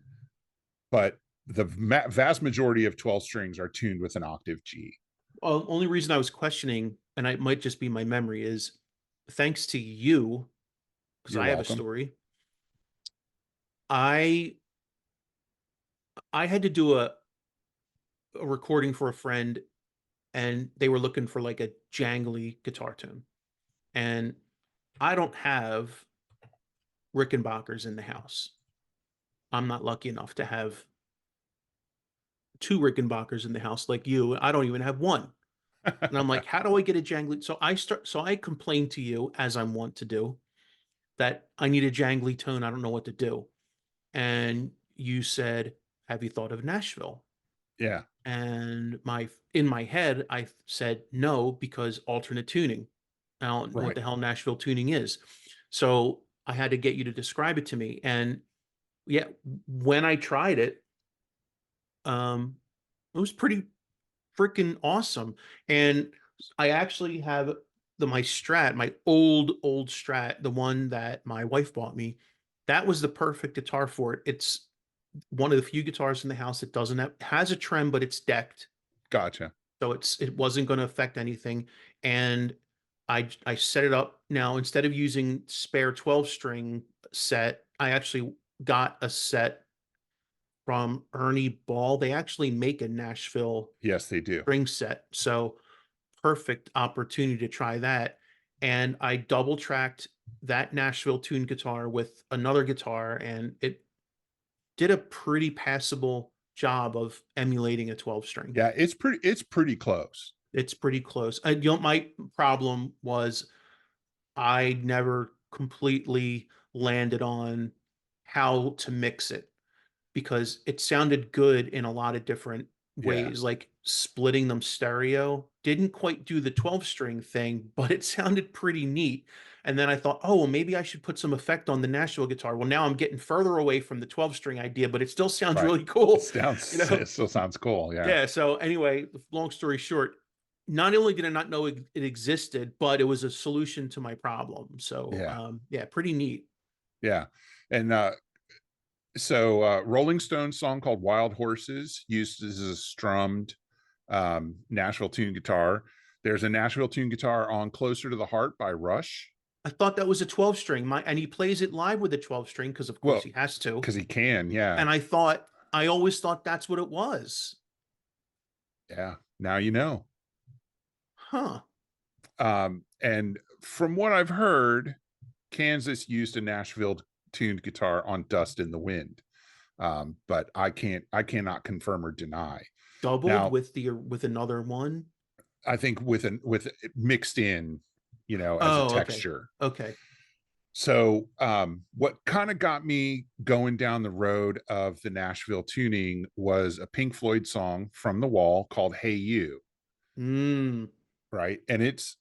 but the vast majority of 12 strings are tuned with an octave G. Well, only reason I was questioning, and it might just be my memory, is thanks to you, because You're I have a welcome. story. I I had to do a recording for a friend, and they were looking for like a jangly guitar tune. And I don't have Rickenbackers in the house. I'm not lucky enough to have two Rickenbackers in the house like you. I don't even have one. And I'm like, how do I get a jangly? So I complained to you, as I'm wont to do, that I need a jangly tone. I don't know what to do. And you said, have you thought of Nashville? Yeah. And in my head, I said no, because alternate tuning. I don't know what Right. the hell Nashville tuning is. So I had to get you to describe it to me. And yeah, when I tried it, it was pretty freaking awesome. And I actually have my Strat, my old Strat, the one that my wife bought me. That was the perfect guitar for it. It's one of the few guitars in the house that doesn't have, has a trem, but it's decked. Gotcha. So it wasn't going to affect anything. And I set it up. Now, instead of using spare 12 string set, I actually got a set from Ernie Ball. They actually make a Nashville Yes, they do. string set. So perfect opportunity to try that. And I double tracked that Nashville tuned guitar with another guitar, and it did a pretty passable job of emulating a 12 string. Yeah, it's pretty close. It's pretty close. My problem was I never completely landed on how to mix it, because it sounded good in a lot of different Yeah. ways, like splitting them stereo. Didn't quite do the 12 string thing, but it sounded pretty neat. And then I thought, oh, well, maybe I should put some effect on the Nashville guitar. Well, now I'm getting further away from the 12 string idea, but it still sounds Right. really It cool. sounds it still sounds cool. Yeah. Yeah. So anyway, long story short, not only did I not know it existed, but it was a solution to my problem. So Yeah. yeah, pretty neat. Yeah. And so Rolling Stones song called Wild Horses uses a strummed Nashville tune guitar. There's a Nashville tune guitar on Closer to the Heart by Rush. I thought that was a 12 string. And he plays it live with a 12 string because of course Well, he has to. because he can, yeah. And I always thought that's what it was. Yeah. Now you know. Huh. And from what I've heard, Kansas used a Nashville tuned guitar on Dust in the Wind. But I cannot confirm or deny. Doubled Now, with the with another one? I think with mixed in, as a Oh, okay. texture. Okay. So what kind of got me going down the road of the Nashville tuning was a Pink Floyd song from The Wall called Hey You, Mm. right? And it's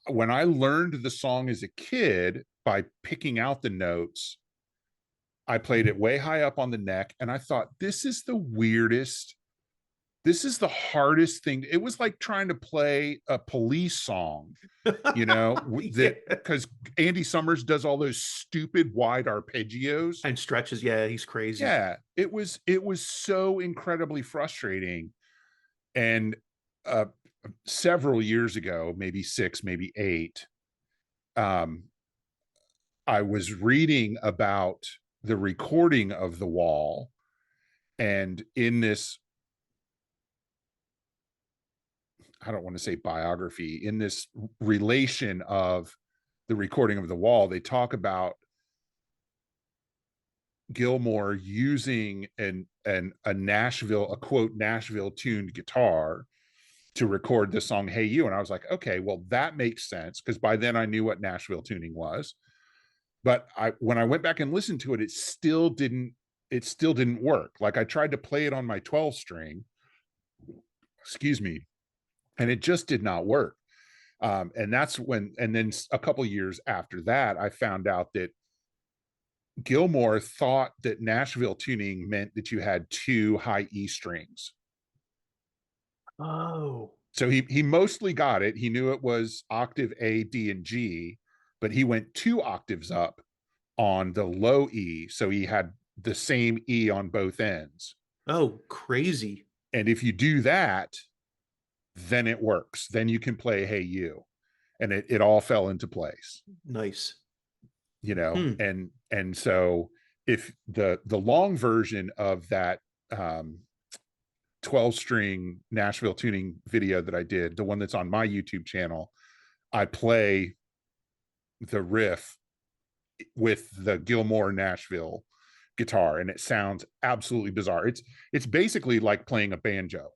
when I learned the song as a kid by picking out the notes, I played it way high up on the neck and I thought, this is the weirdest, this is the hardest thing. It was like trying to play a Police song, Yeah. that because Andy Summers does all those stupid wide arpeggios. And stretches, yeah, he's crazy. Yeah, it was so incredibly frustrating. And uh several years ago, maybe 6, maybe 8, um I was reading about the recording of The Wall, and in this, I don't want to say biography, in this relation of the recording of The Wall, they talk about Gilmore using a Nashville, a quote Nashville tuned guitar to record the song Hey You. And I was like, okay, well, that makes sense, because by then I knew what Nashville tuning was. But when I went back and listened to it, it still didn't work. Like I tried to play it on my 12 string, excuse me, and it just did not work. And that's when, and then a couple years after that, I found out that Gilmore thought that Nashville tuning meant that you had 2 high E strings. Oh. So he mostly got it. He knew it was octave A, D, and G, but he went 2 octaves up on the low E. So he had the same E on both ends. Oh, crazy. And if you do that, then it works. Then you can play Hey You. And it all fell into place. Nice. Hmm. And so if the long version of that 12 string Nashville tuning video that I did, the one that's on my YouTube channel, I play the riff with the Gilmore Nashville guitar, and it sounds absolutely bizarre. It's basically like playing a banjo,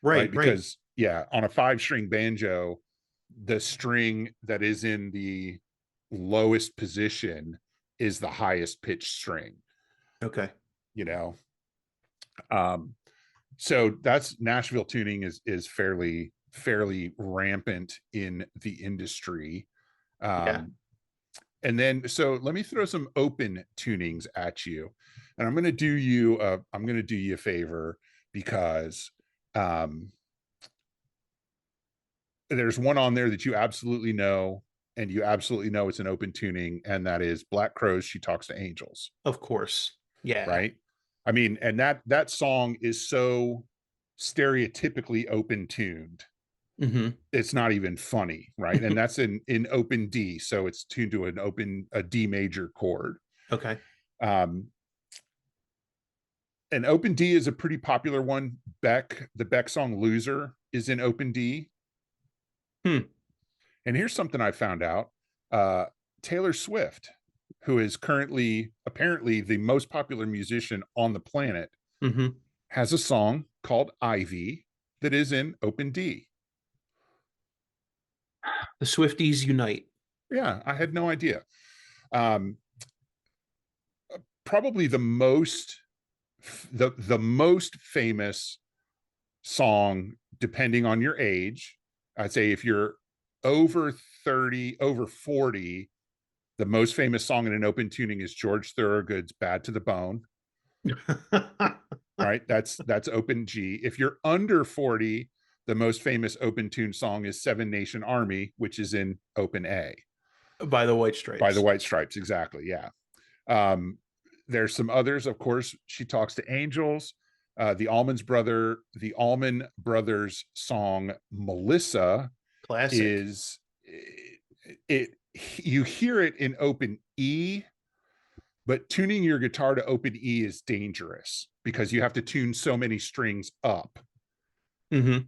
right? Right, right. Because yeah, on a 5-string banjo, the string that is in the lowest position is the highest pitched string, Okay. you know. Um, so that's Nashville tuning is fairly rampant in the industry. Yeah. Um, and then so let me throw some open tunings at you, and I'm going to do you a favor, because um, there's one on there that you absolutely know, and you absolutely know it's an open tuning, and that is Black Crowes She Talks to Angels, Of course. Yeah. right? I mean, and that song is so stereotypically open tuned, Hmm. it's not even funny, right? And that's in open D, so it's tuned to a D major chord. Okay. um and open D is a pretty popular one. The Beck song Loser is in open D. Hmm. And here's something I found out. uh Taylor Swift, who is currently apparently the most popular musician on the planet, Hmm. has a song called Ivy that is in open D. The Swifties unite. Yeah, I had no idea. um Probably the most famous song, depending on your age, I'd say if you're over 30, over 40, the most famous song in an open tuning is George Thorogood's Bad to the Bone, right? That's open G. If you're under 40, the most famous open tune song is Seven Nation Army, which is in open A, By the White by the Stripes. White Stripes. Exactly. Yeah. um there's some others, of course. She Talks to Angels. The Allman Brothers song Melissa Classic. is it you hear it in open E, but tuning your guitar to open E is dangerous because you have to tune so many strings up, Hmm.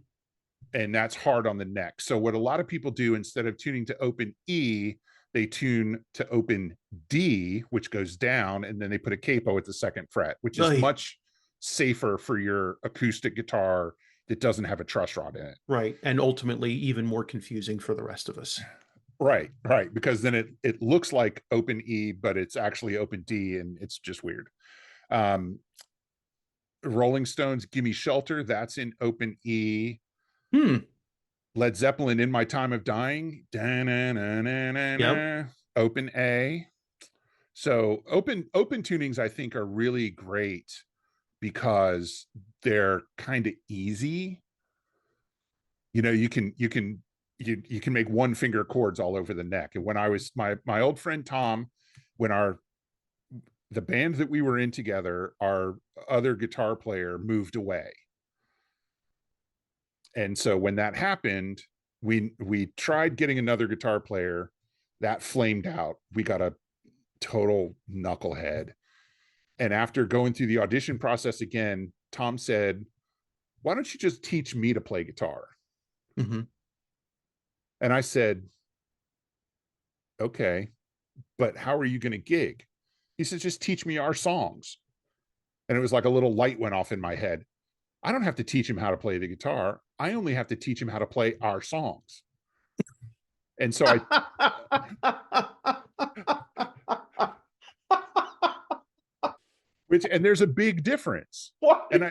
and that's hard on the neck. So what a lot of people do, instead of tuning to open E, they tune to open D, which goes down, and then they put a capo at the second fret, which is Oy. much safer for your acoustic guitar that doesn't have a truss rod in it. Right. And ultimately even more confusing for the rest of us. Right, right. Because then it looks like open E, but it's actually open D, and it's just weird. Um, Rolling Stones, Gimme Shelter, that's in open E. Hmm. Led Zeppelin, In My Time of Dying, Yep. open A. So open tunings, I think, are really great because they're kind of easy. You can make one finger chords all over the neck. And when I was my old friend Tom, when the band that we were in together, our other guitar player moved away. And so when that happened, we tried getting another guitar player. That flamed out. We got a total knucklehead. And after going through the audition process again, Tom said, "Why don't you just teach me to play guitar?" Mm-hmm. And I said, "Okay, but how are you going to gig?" He says, "Just teach me our songs." And it was like a little light went off in my head. I don't have to teach him how to play the guitar. I only have to teach him how to play our songs. And so and there's a big difference. Why? And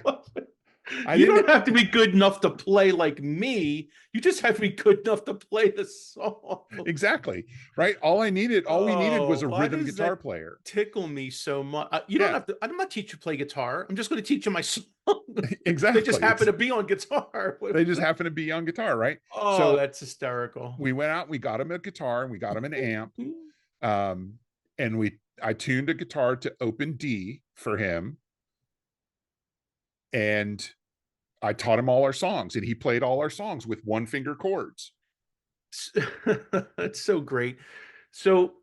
I You didn't don't have to be good enough to play like me. You just have to be good enough to play the song. exactly right. All we needed Oh, was a why rhythm does guitar that player. tickle me so much? You don't Yeah, have to. I'm not teaching you to play guitar. I'm just going to teach you my song. They just exactly. happen to be on guitar. They just happen to be on guitar, right? Oh, So that's hysterical. we went out, we got him a guitar, and we got him an amp. Um, and I tuned a guitar to open D for him, and I taught him all our songs, and he played all our songs with one finger chords. That's so great. So,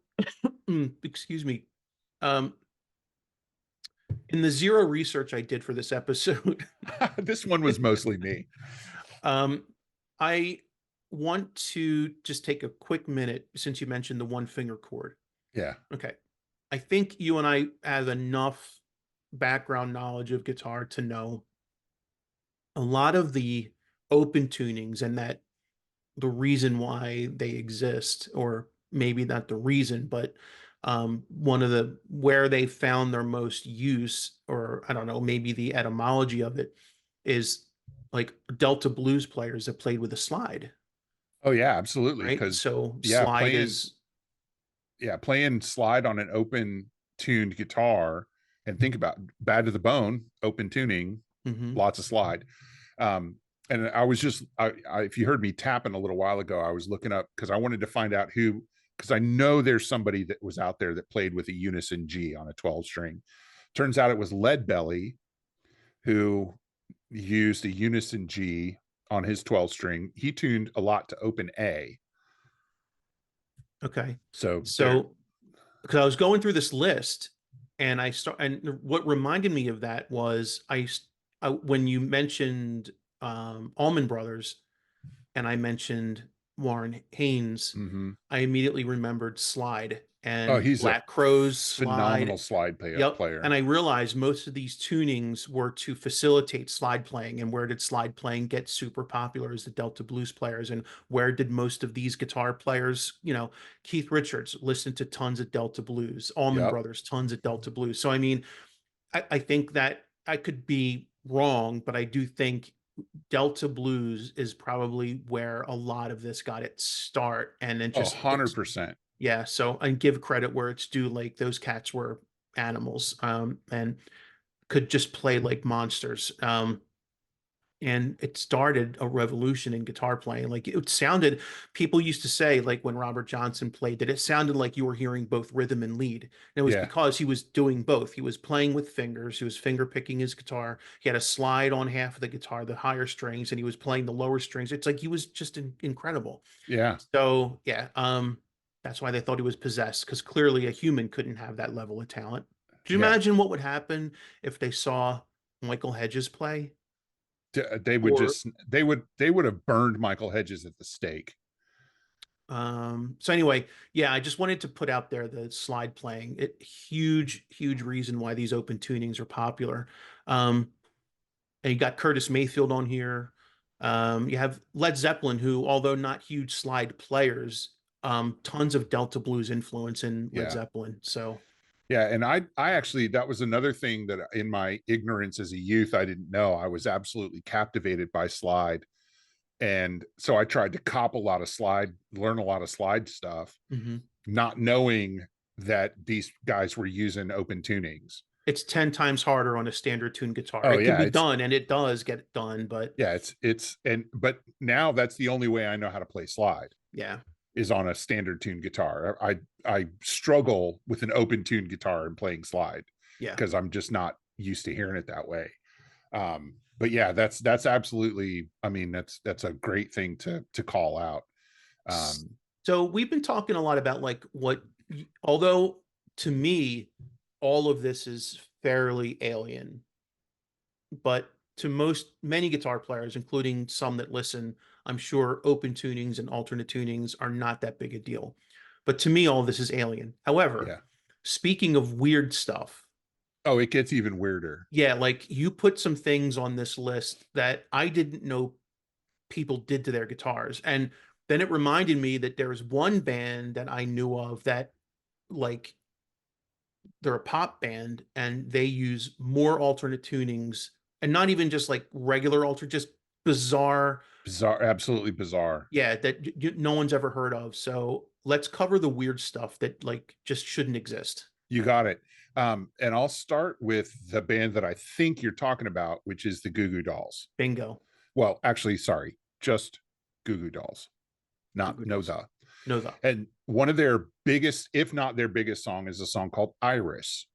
excuse me. Um, in the zero research I did for this episode, This one was mostly me. um, I want to just take a quick minute since you mentioned the one finger chord. Yeah. Okay. I think you and I have enough background knowledge of guitar to know a lot of the open tunings and that the reason why they exist, or maybe not the reason, but one of the where they found their most use, or I don't know, maybe the etymology of it is like Delta blues players that played with a slide, Oh yeah, absolutely. right? Because So yeah, slide is playing slide on an open tuned guitar, and think about Bad to the Bone, open tuning, mhm. lots of slide. Um, and I was just, if you heard me tapping a little while ago, I was looking up because I wanted to find out who, because I know there's somebody that was out there that played with a unison G on a 12 string. Turns out it was Leadbelly who used a unison G on his 12 string. He tuned a lot to open A. Okay. So there, So because I was going through this list and and what reminded me of that was when you mentioned Allman Brothers and I mentioned Warren Haynes, mm-hmm. I immediately remembered Slide Oh, and he's a Black Crowes Slide. phenomenal slide Yep. And player. I realized most of these tunings were to facilitate slide playing. And where did slide playing get super popular as the Delta blues players? And where did most of these guitar players, Keith Richards listened to tons of Delta blues, Allman Yep. Brothers, tons of Delta blues. So, I mean, I think that I could be wrong, but I do think Delta blues is probably where a lot of this got its start. And then Oh, just, it's, 100%. yeah. So I give credit where it's due. Like those cats were animals, and could just play like monsters. And it started a revolution in guitar playing. Like it sounded, people used to say, like when Robert Johnson played, that it sounded like you were hearing both rhythm and lead. And it was Yeah. because he was doing both. He was playing with fingers, he was finger picking his guitar. He had a slide on half of the guitar, the higher strings, and he was playing the lower strings. It's like he was just incredible. Yeah. So yeah, that's why they thought he was possessed, because clearly a human couldn't have that level of talent. Could you Yeah. imagine what would happen if they saw Michael Hedges play? They would Or just, they would have burned Michael Hedges at the stake. So anyway, yeah, I just wanted to put out there the slide playing. Huge reason why these open tunings are popular. And you got Curtis Mayfield on here. You have Led Zeppelin, who, although not huge slide players, tons of Delta blues influence in Led Yeah. Zeppelin. So Yeah, and I actually, that was another thing that in my ignorance as a youth I didn't know. I was absolutely captivated by slide, and so I tried to cop a lot of slide, learn a lot of slide stuff, mhm. not knowing that these guys were using open tunings. It's 10 times harder on a standard tuned guitar. Oh It can yeah, be it's done, and it does get done, but yeah, it's and but now that's the only way I know how to play slide yeah, is on a standard tuned guitar. I struggle with an open tuned guitar and playing slide yeah. because I'm just not used to hearing it that way. But yeah, that's absolutely, I mean, that's a great thing to call out. um So we've been talking a lot about like although to me, all of this is fairly alien, but to many guitar players, including some that listen, I'm sure open tunings and alternate tunings are not that big a deal. But to me, all this is alien. However, yeah. speaking of weird stuff, Oh, it gets even weirder. yeah, like you put some things on this list that I didn't know people did to their guitars. And then it reminded me that there's one band that I knew of that, like, they're a pop band and they use more alternate tunings, and not even just like regular alternate, just bizarre, Bizarre, absolutely bizarre. yeah, that no one's ever heard of. So let's cover the weird stuff that like just shouldn't exist. You got it. And I'll start with the band that I think you're talking about, which is the Goo Goo Dolls. Bingo. Well, actually, sorry, just Goo Goo Dolls, Goo not Goo no Dolls. the. No, the And one of their biggest, if not their biggest song, is a song called Iris.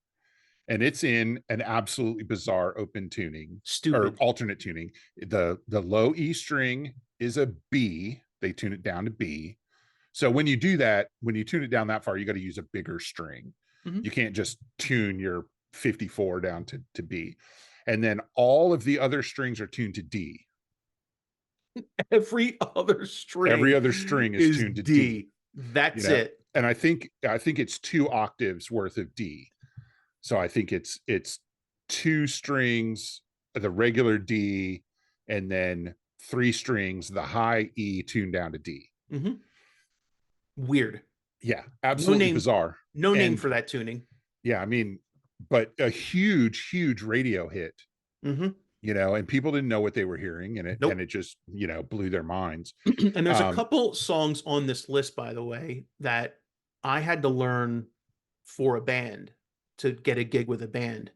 And it's in an absolutely bizarre open tuning or stupid. alternate tuning. The low E string is a B. They tune it down to B. So when you do that, when you tune it down that far, you got to use a bigger string. Mhm. You can't just tune your 54 down to B. And then all of the other strings are tuned to D. Every other Every string other string is is tuned to D, D. you That's know. it. And I think it's 2 octaves worth of D. So I think it's 2 strings, the regular D, and then 3 strings, the high E tuned down to D. Mhm. Weird. Yeah, No absolutely name, bizarre. no name And for that tuning. yeah, I mean, but a huge radio hit, Hmm. and people didn't know what they were hearing, and Nope. it just, blew their minds. And there's a Um, couple songs on this list, by the way, that I had to learn for a band to get a gig with a band.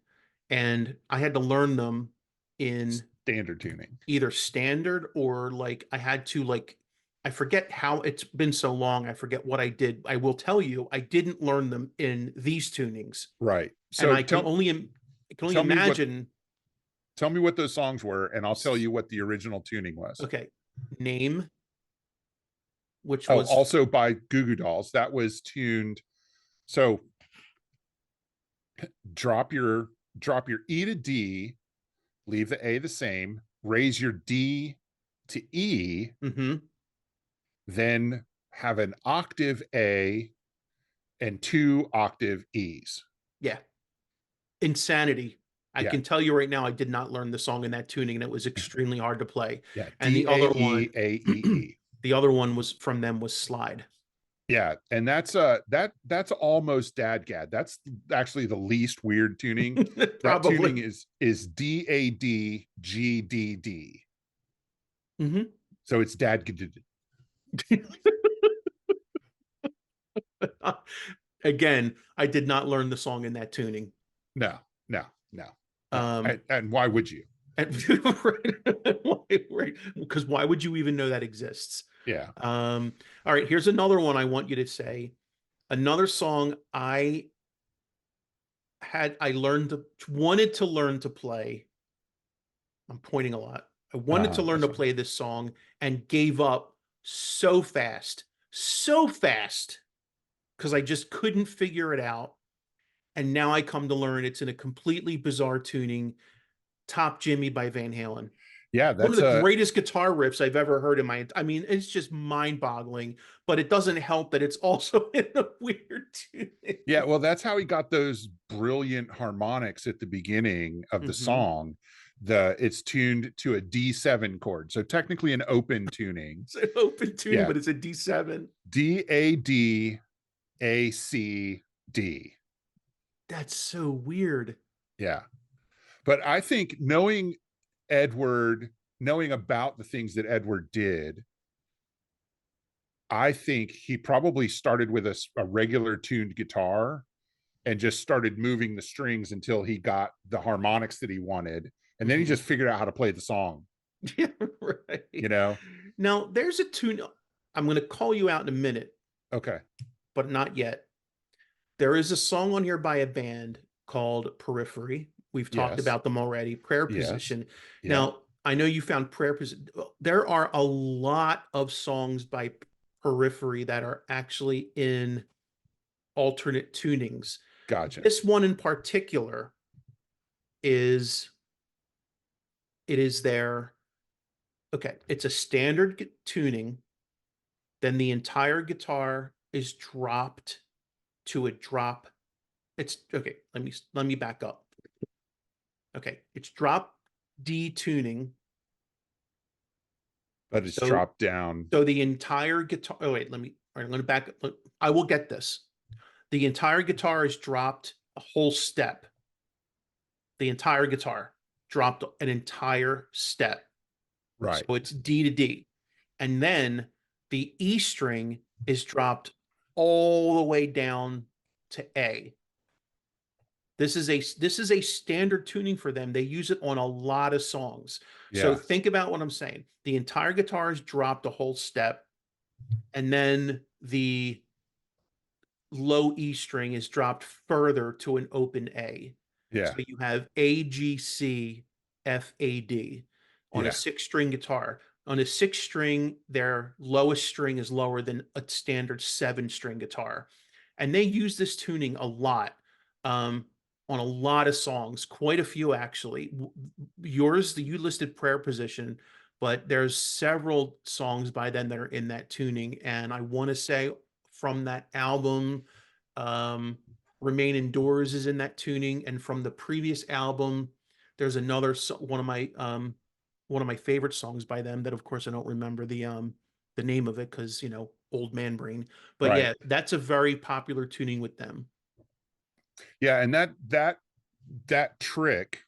And I had to learn them in Standard tuning. either standard or like I had to like, I forget how, it's been so long. I forget what I did. I will tell you, I didn't learn them in these tunings. Right. And So I can only tell me what imagine. tell me what those songs were, and I'll tell you what the original tuning was. Okay. Name, which Oh, was, also by Goo Goo Dolls. That was tuned. So drop your drop your E to D, leave the A the same, raise your D to E, mhm, then have an octave A and 2 octave E's. yeah, insanity. I Yeah. can tell you right now, I did not learn the song in that tuning, and it was extremely hard to play. Yeah. And D A E A E E. the other one was from them was Slide. Yeah, and that's almost dadgad. That's actually the least weird tuning. That tuning Probably. is DADGDD. Hmm. So it's dad. Again, I did not learn the song in that tuning. No, no, no, no. Um, And why would you? and right, because why would you even know that exists? Yeah. All right, here's another one I want you to say. Another song I wanted to learn to play. I'm pointing a lot. I wanted to learn to That's play this song and gave up so fast, because I just couldn't figure it out. And now I come to learn it's in a completely bizarre tuning, Top Jimmy by Van Halen. Yeah, One of that's the a greatest guitar riffs I've ever heard in my, I mean, it's just mind-boggling, but it doesn't help that it's also in a weird tuning. yeah, well, that's how he got those brilliant harmonics at the beginning of the Hmm. song. It's tuned to a D7 chord. So technically an open tuning. It's an open tuning, Yeah. but it's a D7. D-A-D-A-C-D. That's so weird. Yeah. But I think Edward, knowing about the things that Edward did, I think he probably started with a regular tuned guitar and just started moving the strings until he got the harmonics that he wanted. And then he Hmm. just figured out how to play the song, Yeah, you right. know? Now, there's a tune. I'm going to call you out in a minute, Okay. but not yet. There is a song on here by a band called Periphery. We've talked Yes. about them already. Prayer Yes. Position. Yeah. Now, I know you found Prayer Position. There are a lot of songs by Periphery that are actually in alternate tunings. Gotcha. This one in particular is it is their okay, it's a standard tuning, then the entire guitar is dropped to a drop. It's okay, let me back up. Okay, it's drop D tuning. But it's So dropped down. so the entire guitar, oh wait, let me, all right, I'm going to back up. I will get this. The entire guitar is dropped a whole step. The entire guitar dropped an entire step. So Right. it's D to D. And then the E string is dropped all the way down to A. This is a standard tuning for them. They use it on a lot of songs. So Yeah. think about what I'm saying. The entire guitar is dropped a whole step, and then the low E string is dropped further to an open A. So Yeah. you have A, G, C, F, A, D on a Yeah. six-string guitar. On a six string, their lowest string is lower than a standard seven-string guitar. And they use this tuning a lot um, on a lot of songs, quite a few actually. Yours, you listed Prayer Position, but there's several songs by them that are in that tuning. And I want to say from that album, um, Remain Indoors is in that tuning, and from the previous album, there's another one of my favorite songs by them that of course I don't remember the name of it because old man brain. But Right. yeah, that's a very popular tuning with them. Yeah. And that trick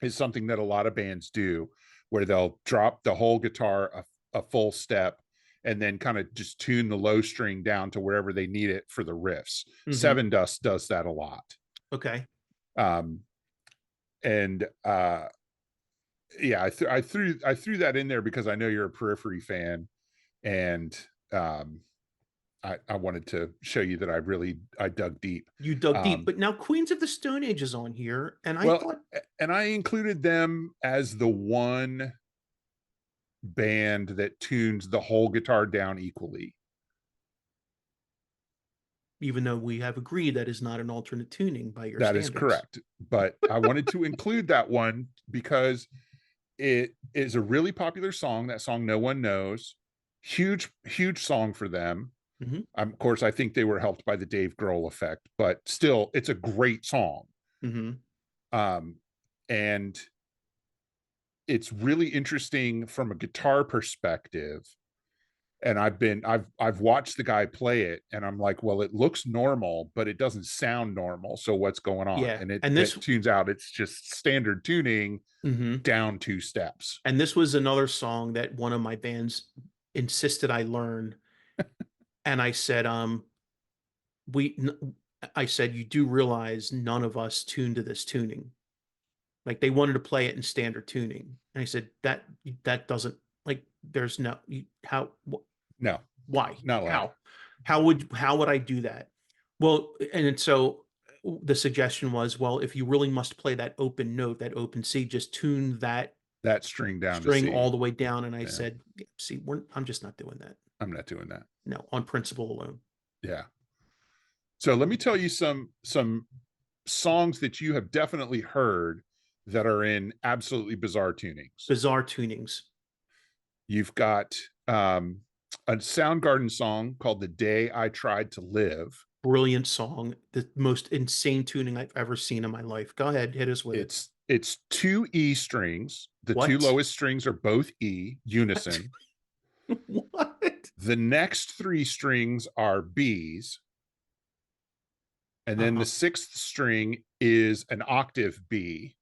is something that a lot of bands do where they'll drop the whole guitar a full step and then kind of just tune the low string down to wherever they need it for the riffs. Hmm. Seven Dust does that a lot. Okay. Um, and yeah, I threw that in there because I know you're a Periphery fan, and um, I wanted to show you that I dug deep. You dug deep, Um, but now Queens of the Stone Age is on here, and I well, thought, and I included them as the one band that tunes the whole guitar down equally. even though we have agreed that is not an alternate tuning by your That is standards. correct. But I wanted to include that one because it is a really popular song. That song, No One Knows. Huge, huge song for them. Hmm. Of course, I think they were helped by the Dave Grohl effect, but still, it's a great song. Hmm. Um, and it's really interesting from a guitar perspective. And I've watched the guy play it, and I'm like, well, it looks normal, but it doesn't sound normal. So what's going on? Yeah, And and this it tunes out. It's just standard tuning mhm. down two steps. And this was another song that one of my bands insisted I learn. And I said, we, I said, you do realize none of us tuned to this tuning. Like they wanted to play it in standard tuning. And I said, that doesn't like, there's no, how, No, why, not allowed. how would I do that? Well, and so the suggestion was, well, if you really must play that open note, that open C, just tune that That string down to string C. all the way down. And I Yeah, said, "Yeah, see, I'm just not doing that. I'm not doing that. No, on principle alone." Yeah. So let me tell you some songs that you have definitely heard that are in absolutely bizarre tunings. Bizarre tunings. You've got a Soundgarden song called "The Day I Tried to Live." Brilliant song. The most insane tuning I've ever seen in my life. Go ahead, hit us with it. It's two E strings. The two What? lowest strings are both E, unison. What? The next three strings are B's, and then the Uh-huh. sixth string is an octave B.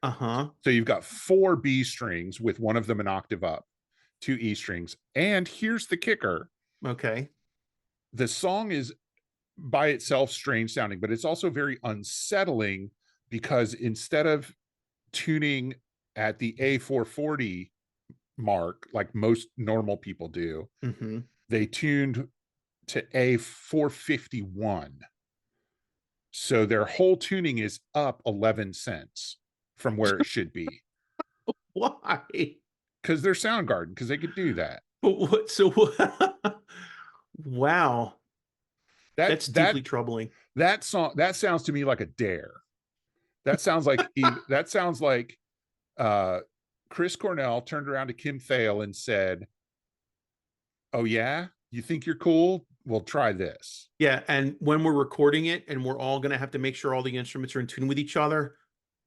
Uh-huh. So you've got four B strings with one of them an octave up, two E strings. And here's the kicker. Okay. The song is by itself strange sounding, but it's also very unsettling because instead of tuning at the A440 mark, like most normal people do, Mm-hmm. they tuned to A451. So their whole tuning is up 11 cents from where it should be Why? because they're Soundgarden, because they could do that. But what? So what? Wow. That That's that deeply troubling. that song that sounds to me like a dare. That sounds like uh, Chris Cornell turned around to Kim Thale and said, "Oh yeah, you think you're cool? Well, try this." Yeah, and when we're recording it and we're all gonna have to make sure all the instruments are in tune with each other,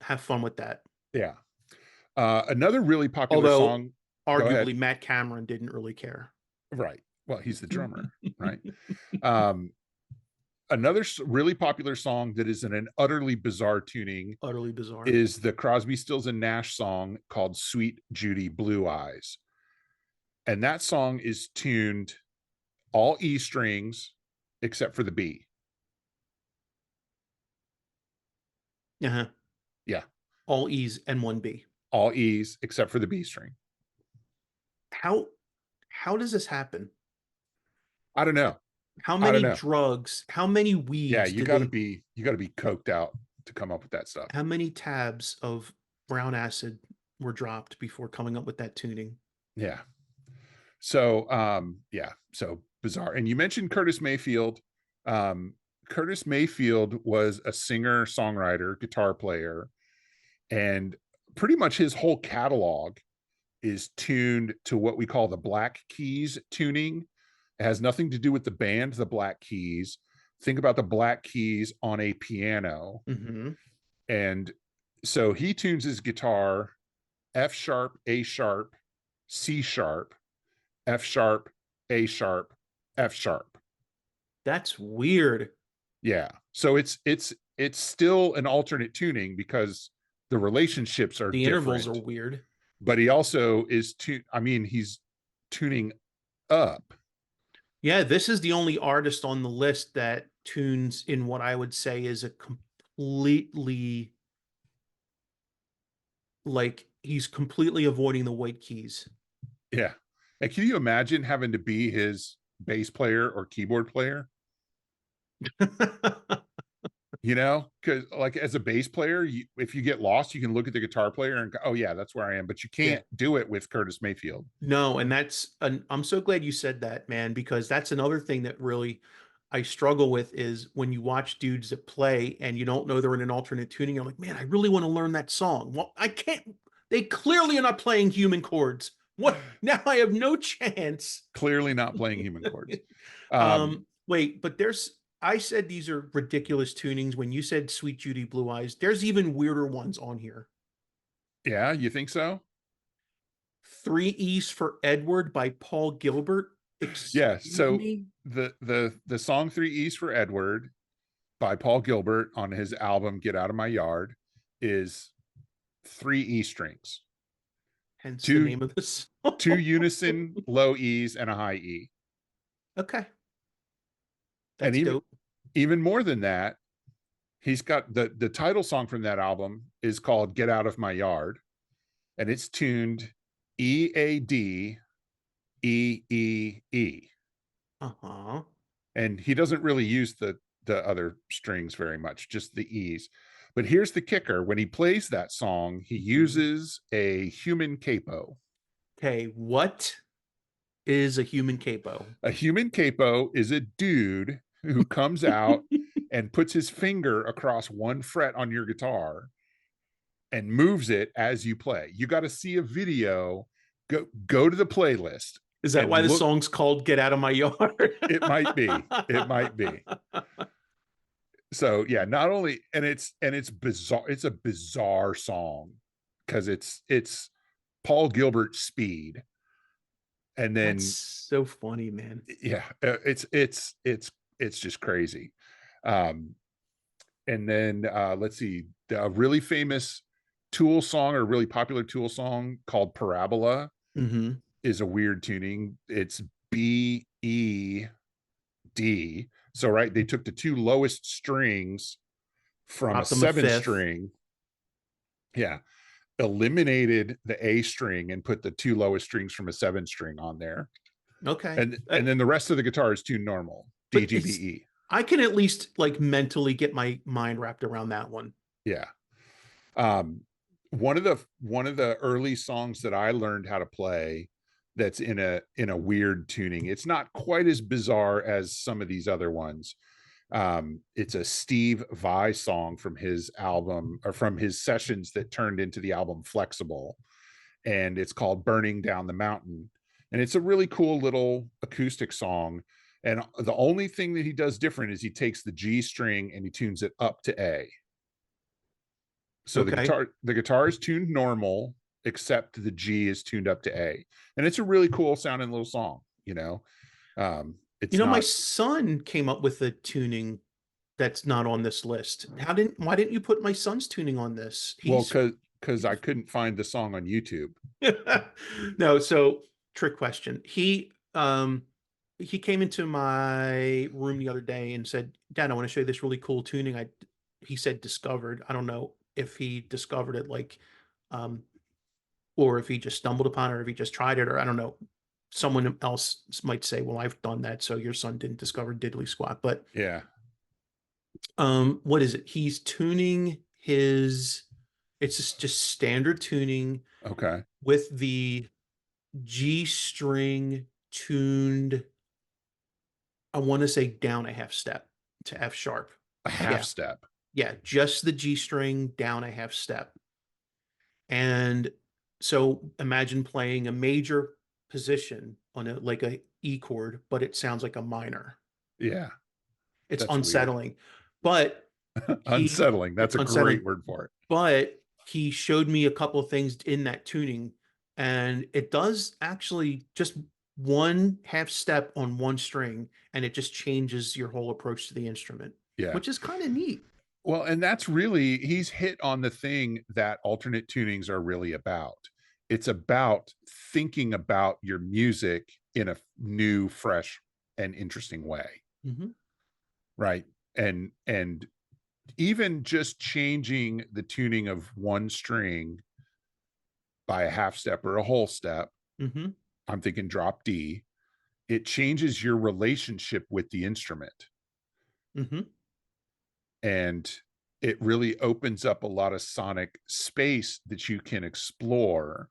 have fun with that. Yeah. Another really popular Although song. Go ahead. arguably Matt Cameron didn't really care. Right. Well, he's the drummer, right? Um, Another really popular song that is in an utterly bizarre tuning Utterly bizarre. is the Crosby, Stills, and Nash song called "Sweet Judy Blue Eyes," and that song is tuned all E strings except for the B. Uh-huh. Yeah, All E's and one B. all E's except for the B string. How how does this happen? I don't know. How I don't many know. drugs, how many Yeah, weeds did they, you got to be coked out to come up with that stuff. how many tabs of brown acid were dropped before coming up with that tuning? Yeah. So yeah, so bizarre. And you mentioned Curtis Mayfield. Um, Curtis Mayfield was a singer, songwriter, guitar player, and pretty much his whole catalog is tuned to what we call the Black Keys tuning. It has nothing to do with the band, the Black Keys. Think about the Black Keys on a piano. Mm-hmm. And so he tunes his guitar F sharp, A sharp, C sharp, F sharp, A sharp, F sharp. That's weird. Yeah. So it's still an alternate tuning because the relationships are The intervals are different. weird. But he also is he's tuning up. Yeah, this is the only artist on the list that tunes in what I would say is a completely, like, he's completely avoiding the white keys. Yeah. And can you imagine having to be his bass player or keyboard player? You know, because like as a bass player, if you get lost, you can look at the guitar player and go, "Oh yeah, that's where I am." But you Yeah. can't do it with Curtis Mayfield. No, and I'm so glad you said that, man, because that's another thing that really I struggle with is when you watch dudes that play and you don't know they're in an alternate tuning, you're like, man, I really want to learn that song. Well, I can't. They clearly are not playing human chords. What? Now I have no chance. Clearly not playing human chords. Um, Wait, but I said these are ridiculous tunings. When you said Sweet Judy Blue Eyes, there's even weirder ones on here. yeah, you think so? Three E's for Edward by Paul Gilbert. Yeah. Excuse So me? the song Three E's for Edward by Paul Gilbert on his album Get Out of My Yard is three E strings, Hence the two name of this two song. unison low E's and a high E. Okay, And that's dope. even more than that, he's got the title song from that album is called Get Out of My Yard, and it's tuned E-A-D E-E-E. Uh-huh. And he doesn't really use the other strings very much, just the E's. But here's the kicker: when he plays that song, he uses a human capo. Okay, what is a human capo? A human capo is a dude who comes out and puts his finger across one fret on your guitar and moves it as you play. You got to see a video, go to the playlist Is that and why the look. song's called Get Out of My Yard? It might be. It might be. So yeah, not only, and it's bizarre. It's a bizarre song because it's Paul Gilbert speed, and That's then so funny, man. yeah, it's just crazy. Um, and then let's see, a really famous Tool song, or really popular Tool song called Parabola, Hmm. is a weird tuning. It's B-E-D. So right, they took the two lowest strings from a Dropped them a seven fifth. string, yeah, eliminated the A string and put the two lowest strings from a seven string on there, Okay. and then the rest of the guitar is tuned normal, But it's, DGBE. I can at least like mentally get my mind wrapped around that one. Yeah. Um, one of the early songs that I learned how to play that's in a weird tuning. It's not quite as bizarre as some of these other ones. It's a Steve Vai song from his album, or from his sessions that turned into the album Flexible, and it's called Burning Down the Mountain. And it's a really cool little acoustic song. And the only thing that he does different is he takes the G string and he tunes it up to A. So the Okay. guitar the guitar is tuned normal, except the G is tuned up to A. And it's a really cool sounding little song, you know. You It's know, my not, son came up with a tuning that's not on this list. Why didn't you put my son's tuning on this? well, He's because I couldn't find the song on YouTube. no, so trick question. He came into my room the other day and said, "Dad, I want to show you this really cool tuning." He said discovered. I don't know if he discovered it like um or if he just stumbled upon it or if he just tried it, or I don't know. Someone else might say, "Well, I've done that, so your son didn't discover diddly squat." But Yeah. what is it? He's tuning his it's just standard tuning Okay. with the G string tuned, I want to say down a half step to F sharp. A half Yeah. step. Yeah. Just the G string down a half step. And so imagine playing a major position on a like a E chord, but it sounds like a minor. Yeah. It's That's weird. unsettling. But he Unsettling. That's it's a great unsettling. word for it. But he showed me a couple of things in that tuning, and it does actually just one half step on one string, and it just changes your whole approach to the instrument, Yeah. which is kind of neat. Well, and that's really, he's hit on the thing that alternate tunings are really about. It's about thinking about your music in a new, fresh, and interesting way, Mhm. right? And even just changing the tuning of one string by a half step or a whole step, Mhm. I'm thinking drop D, it changes your relationship with the instrument, Mhm. and it really opens up a lot of sonic space that you can explore.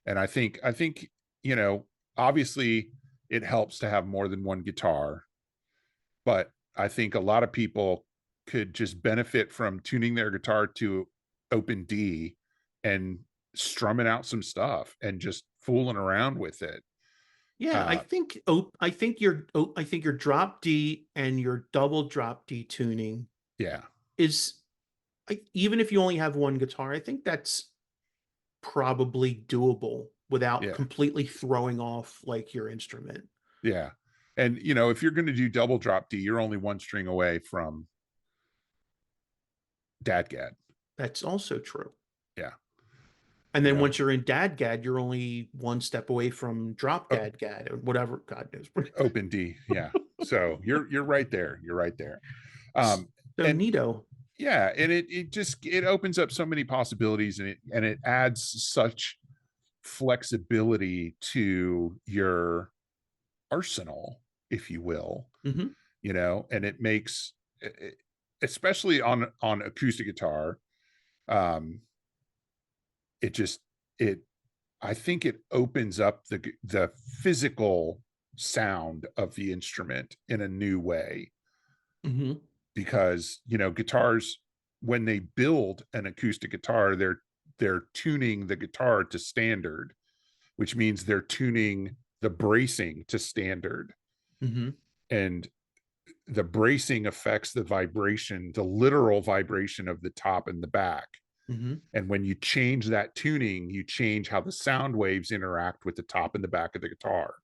And I think you know, obviously it helps to have more than one guitar, but I think a lot of people could just benefit from tuning their guitar to open D and strumming out some stuff and just fooling around with it. Yeah, uh I think your drop D and your double drop D tuning yeah. is even if you only have one guitar, I think that's probably doable without Yeah. completely throwing off like your instrument. Yeah. And you know, if you're going to do double drop D, you're only one string away from dadgad. That's also true. Yeah. And You then know, once you're in dadgad, you're only one step away from drop o- dadgad or whatever God knows. open D. Yeah. So you're right there. You're right there. Um, So and neato. yeah, and it just, it opens up so many possibilities, and it adds such flexibility to your arsenal, if you will, Hmm. you know, and it makes especially on acoustic guitar, um it just, it I think it opens up the physical sound of the instrument in a new way, Hmm. because you know, guitars, when they build an acoustic guitar, they're tuning the guitar to standard, which means they're tuning the bracing to standard. Mm-hmm. And the bracing affects the vibration, the literal vibration of the top and the back. Mm-hmm. And when you change that tuning, you change how the sound waves interact with the top and the back of the guitar.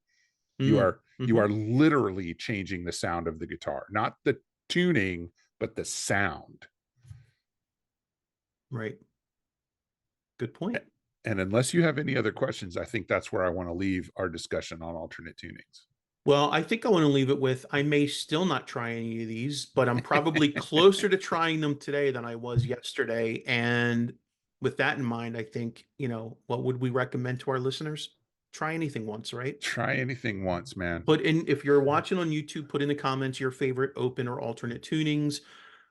You are literally changing the sound of the guitar, not the tuning, but the sound. Right. Good point. And unless you have any other questions, I think that's where I want to leave our discussion on alternate tunings. Well, I think I want to leave it with, I may still not try any of these, but I'm probably closer to trying them today than I was yesterday. And with that in mind, I think, what would we recommend to our listeners? Try anything once, right? Try anything once, man. If you're watching on YouTube, put in the comments your favorite open or alternate tunings,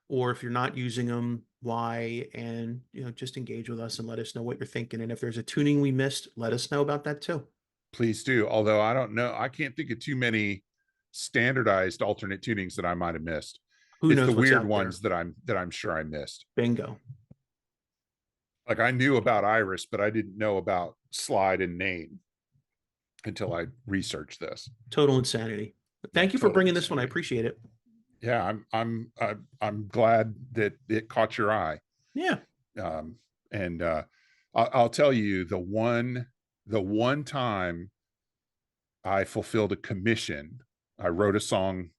or if you're not using them, why, and just engage with us and let us know what you're thinking. And if there's a tuning we missed, let us know about that too. Please do. Although I don't know, I can't think of too many standardized alternate tunings that I might have missed. Who It's knows the what's weird out ones there? that I'm sure I missed. Bingo. Like I knew about Iris, but I didn't know about Slide and Name until I researched this. Total insanity. But thank you for bringing this one. I appreciate it. Yeah, I'm glad that it caught your eye. Yeah. And I'll tell you the one time I fulfilled a commission, I wrote a song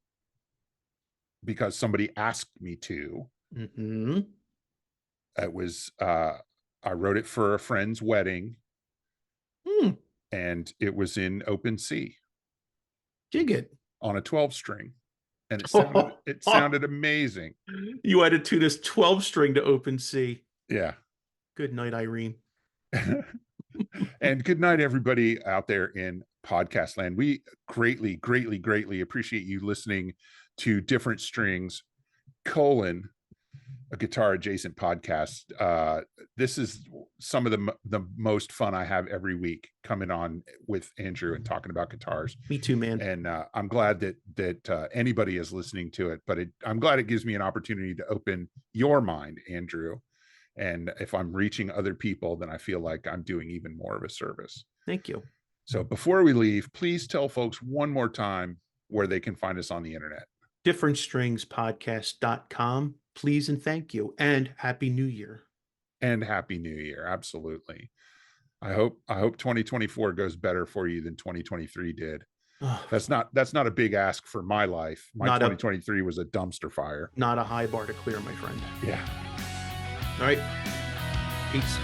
because somebody asked me to. Mm-hmm. It was I wrote it for a friend's wedding. And it was in open C. Jig it. On a 12 string. And it sounded amazing. You had to tune this 12 string to open C. Yeah. Good night, Irene. And good night, everybody out there in podcast land. We greatly, greatly, greatly appreciate you listening to Different Strings, a guitar adjacent podcast. This is some of the most fun I have every week, coming on with Andrew and talking about guitars. Me too, man. And I'm glad that anybody is listening to it, but I'm glad it gives me an opportunity to open your mind, Andrew. And if I'm reaching other people, then I feel like I'm doing even more of a service. Thank you. So before we leave, please tell folks one more time where they can find us on the internet. differentstringspodcast.com. Please and thank you. And Happy New Year. And Happy New Year. Absolutely. I hope 2024 goes better for you than 2023 did. That's not a big ask for my life. My 2023 was a dumpster fire. Not a high bar to clear, my friend. Yeah. All right. Peace.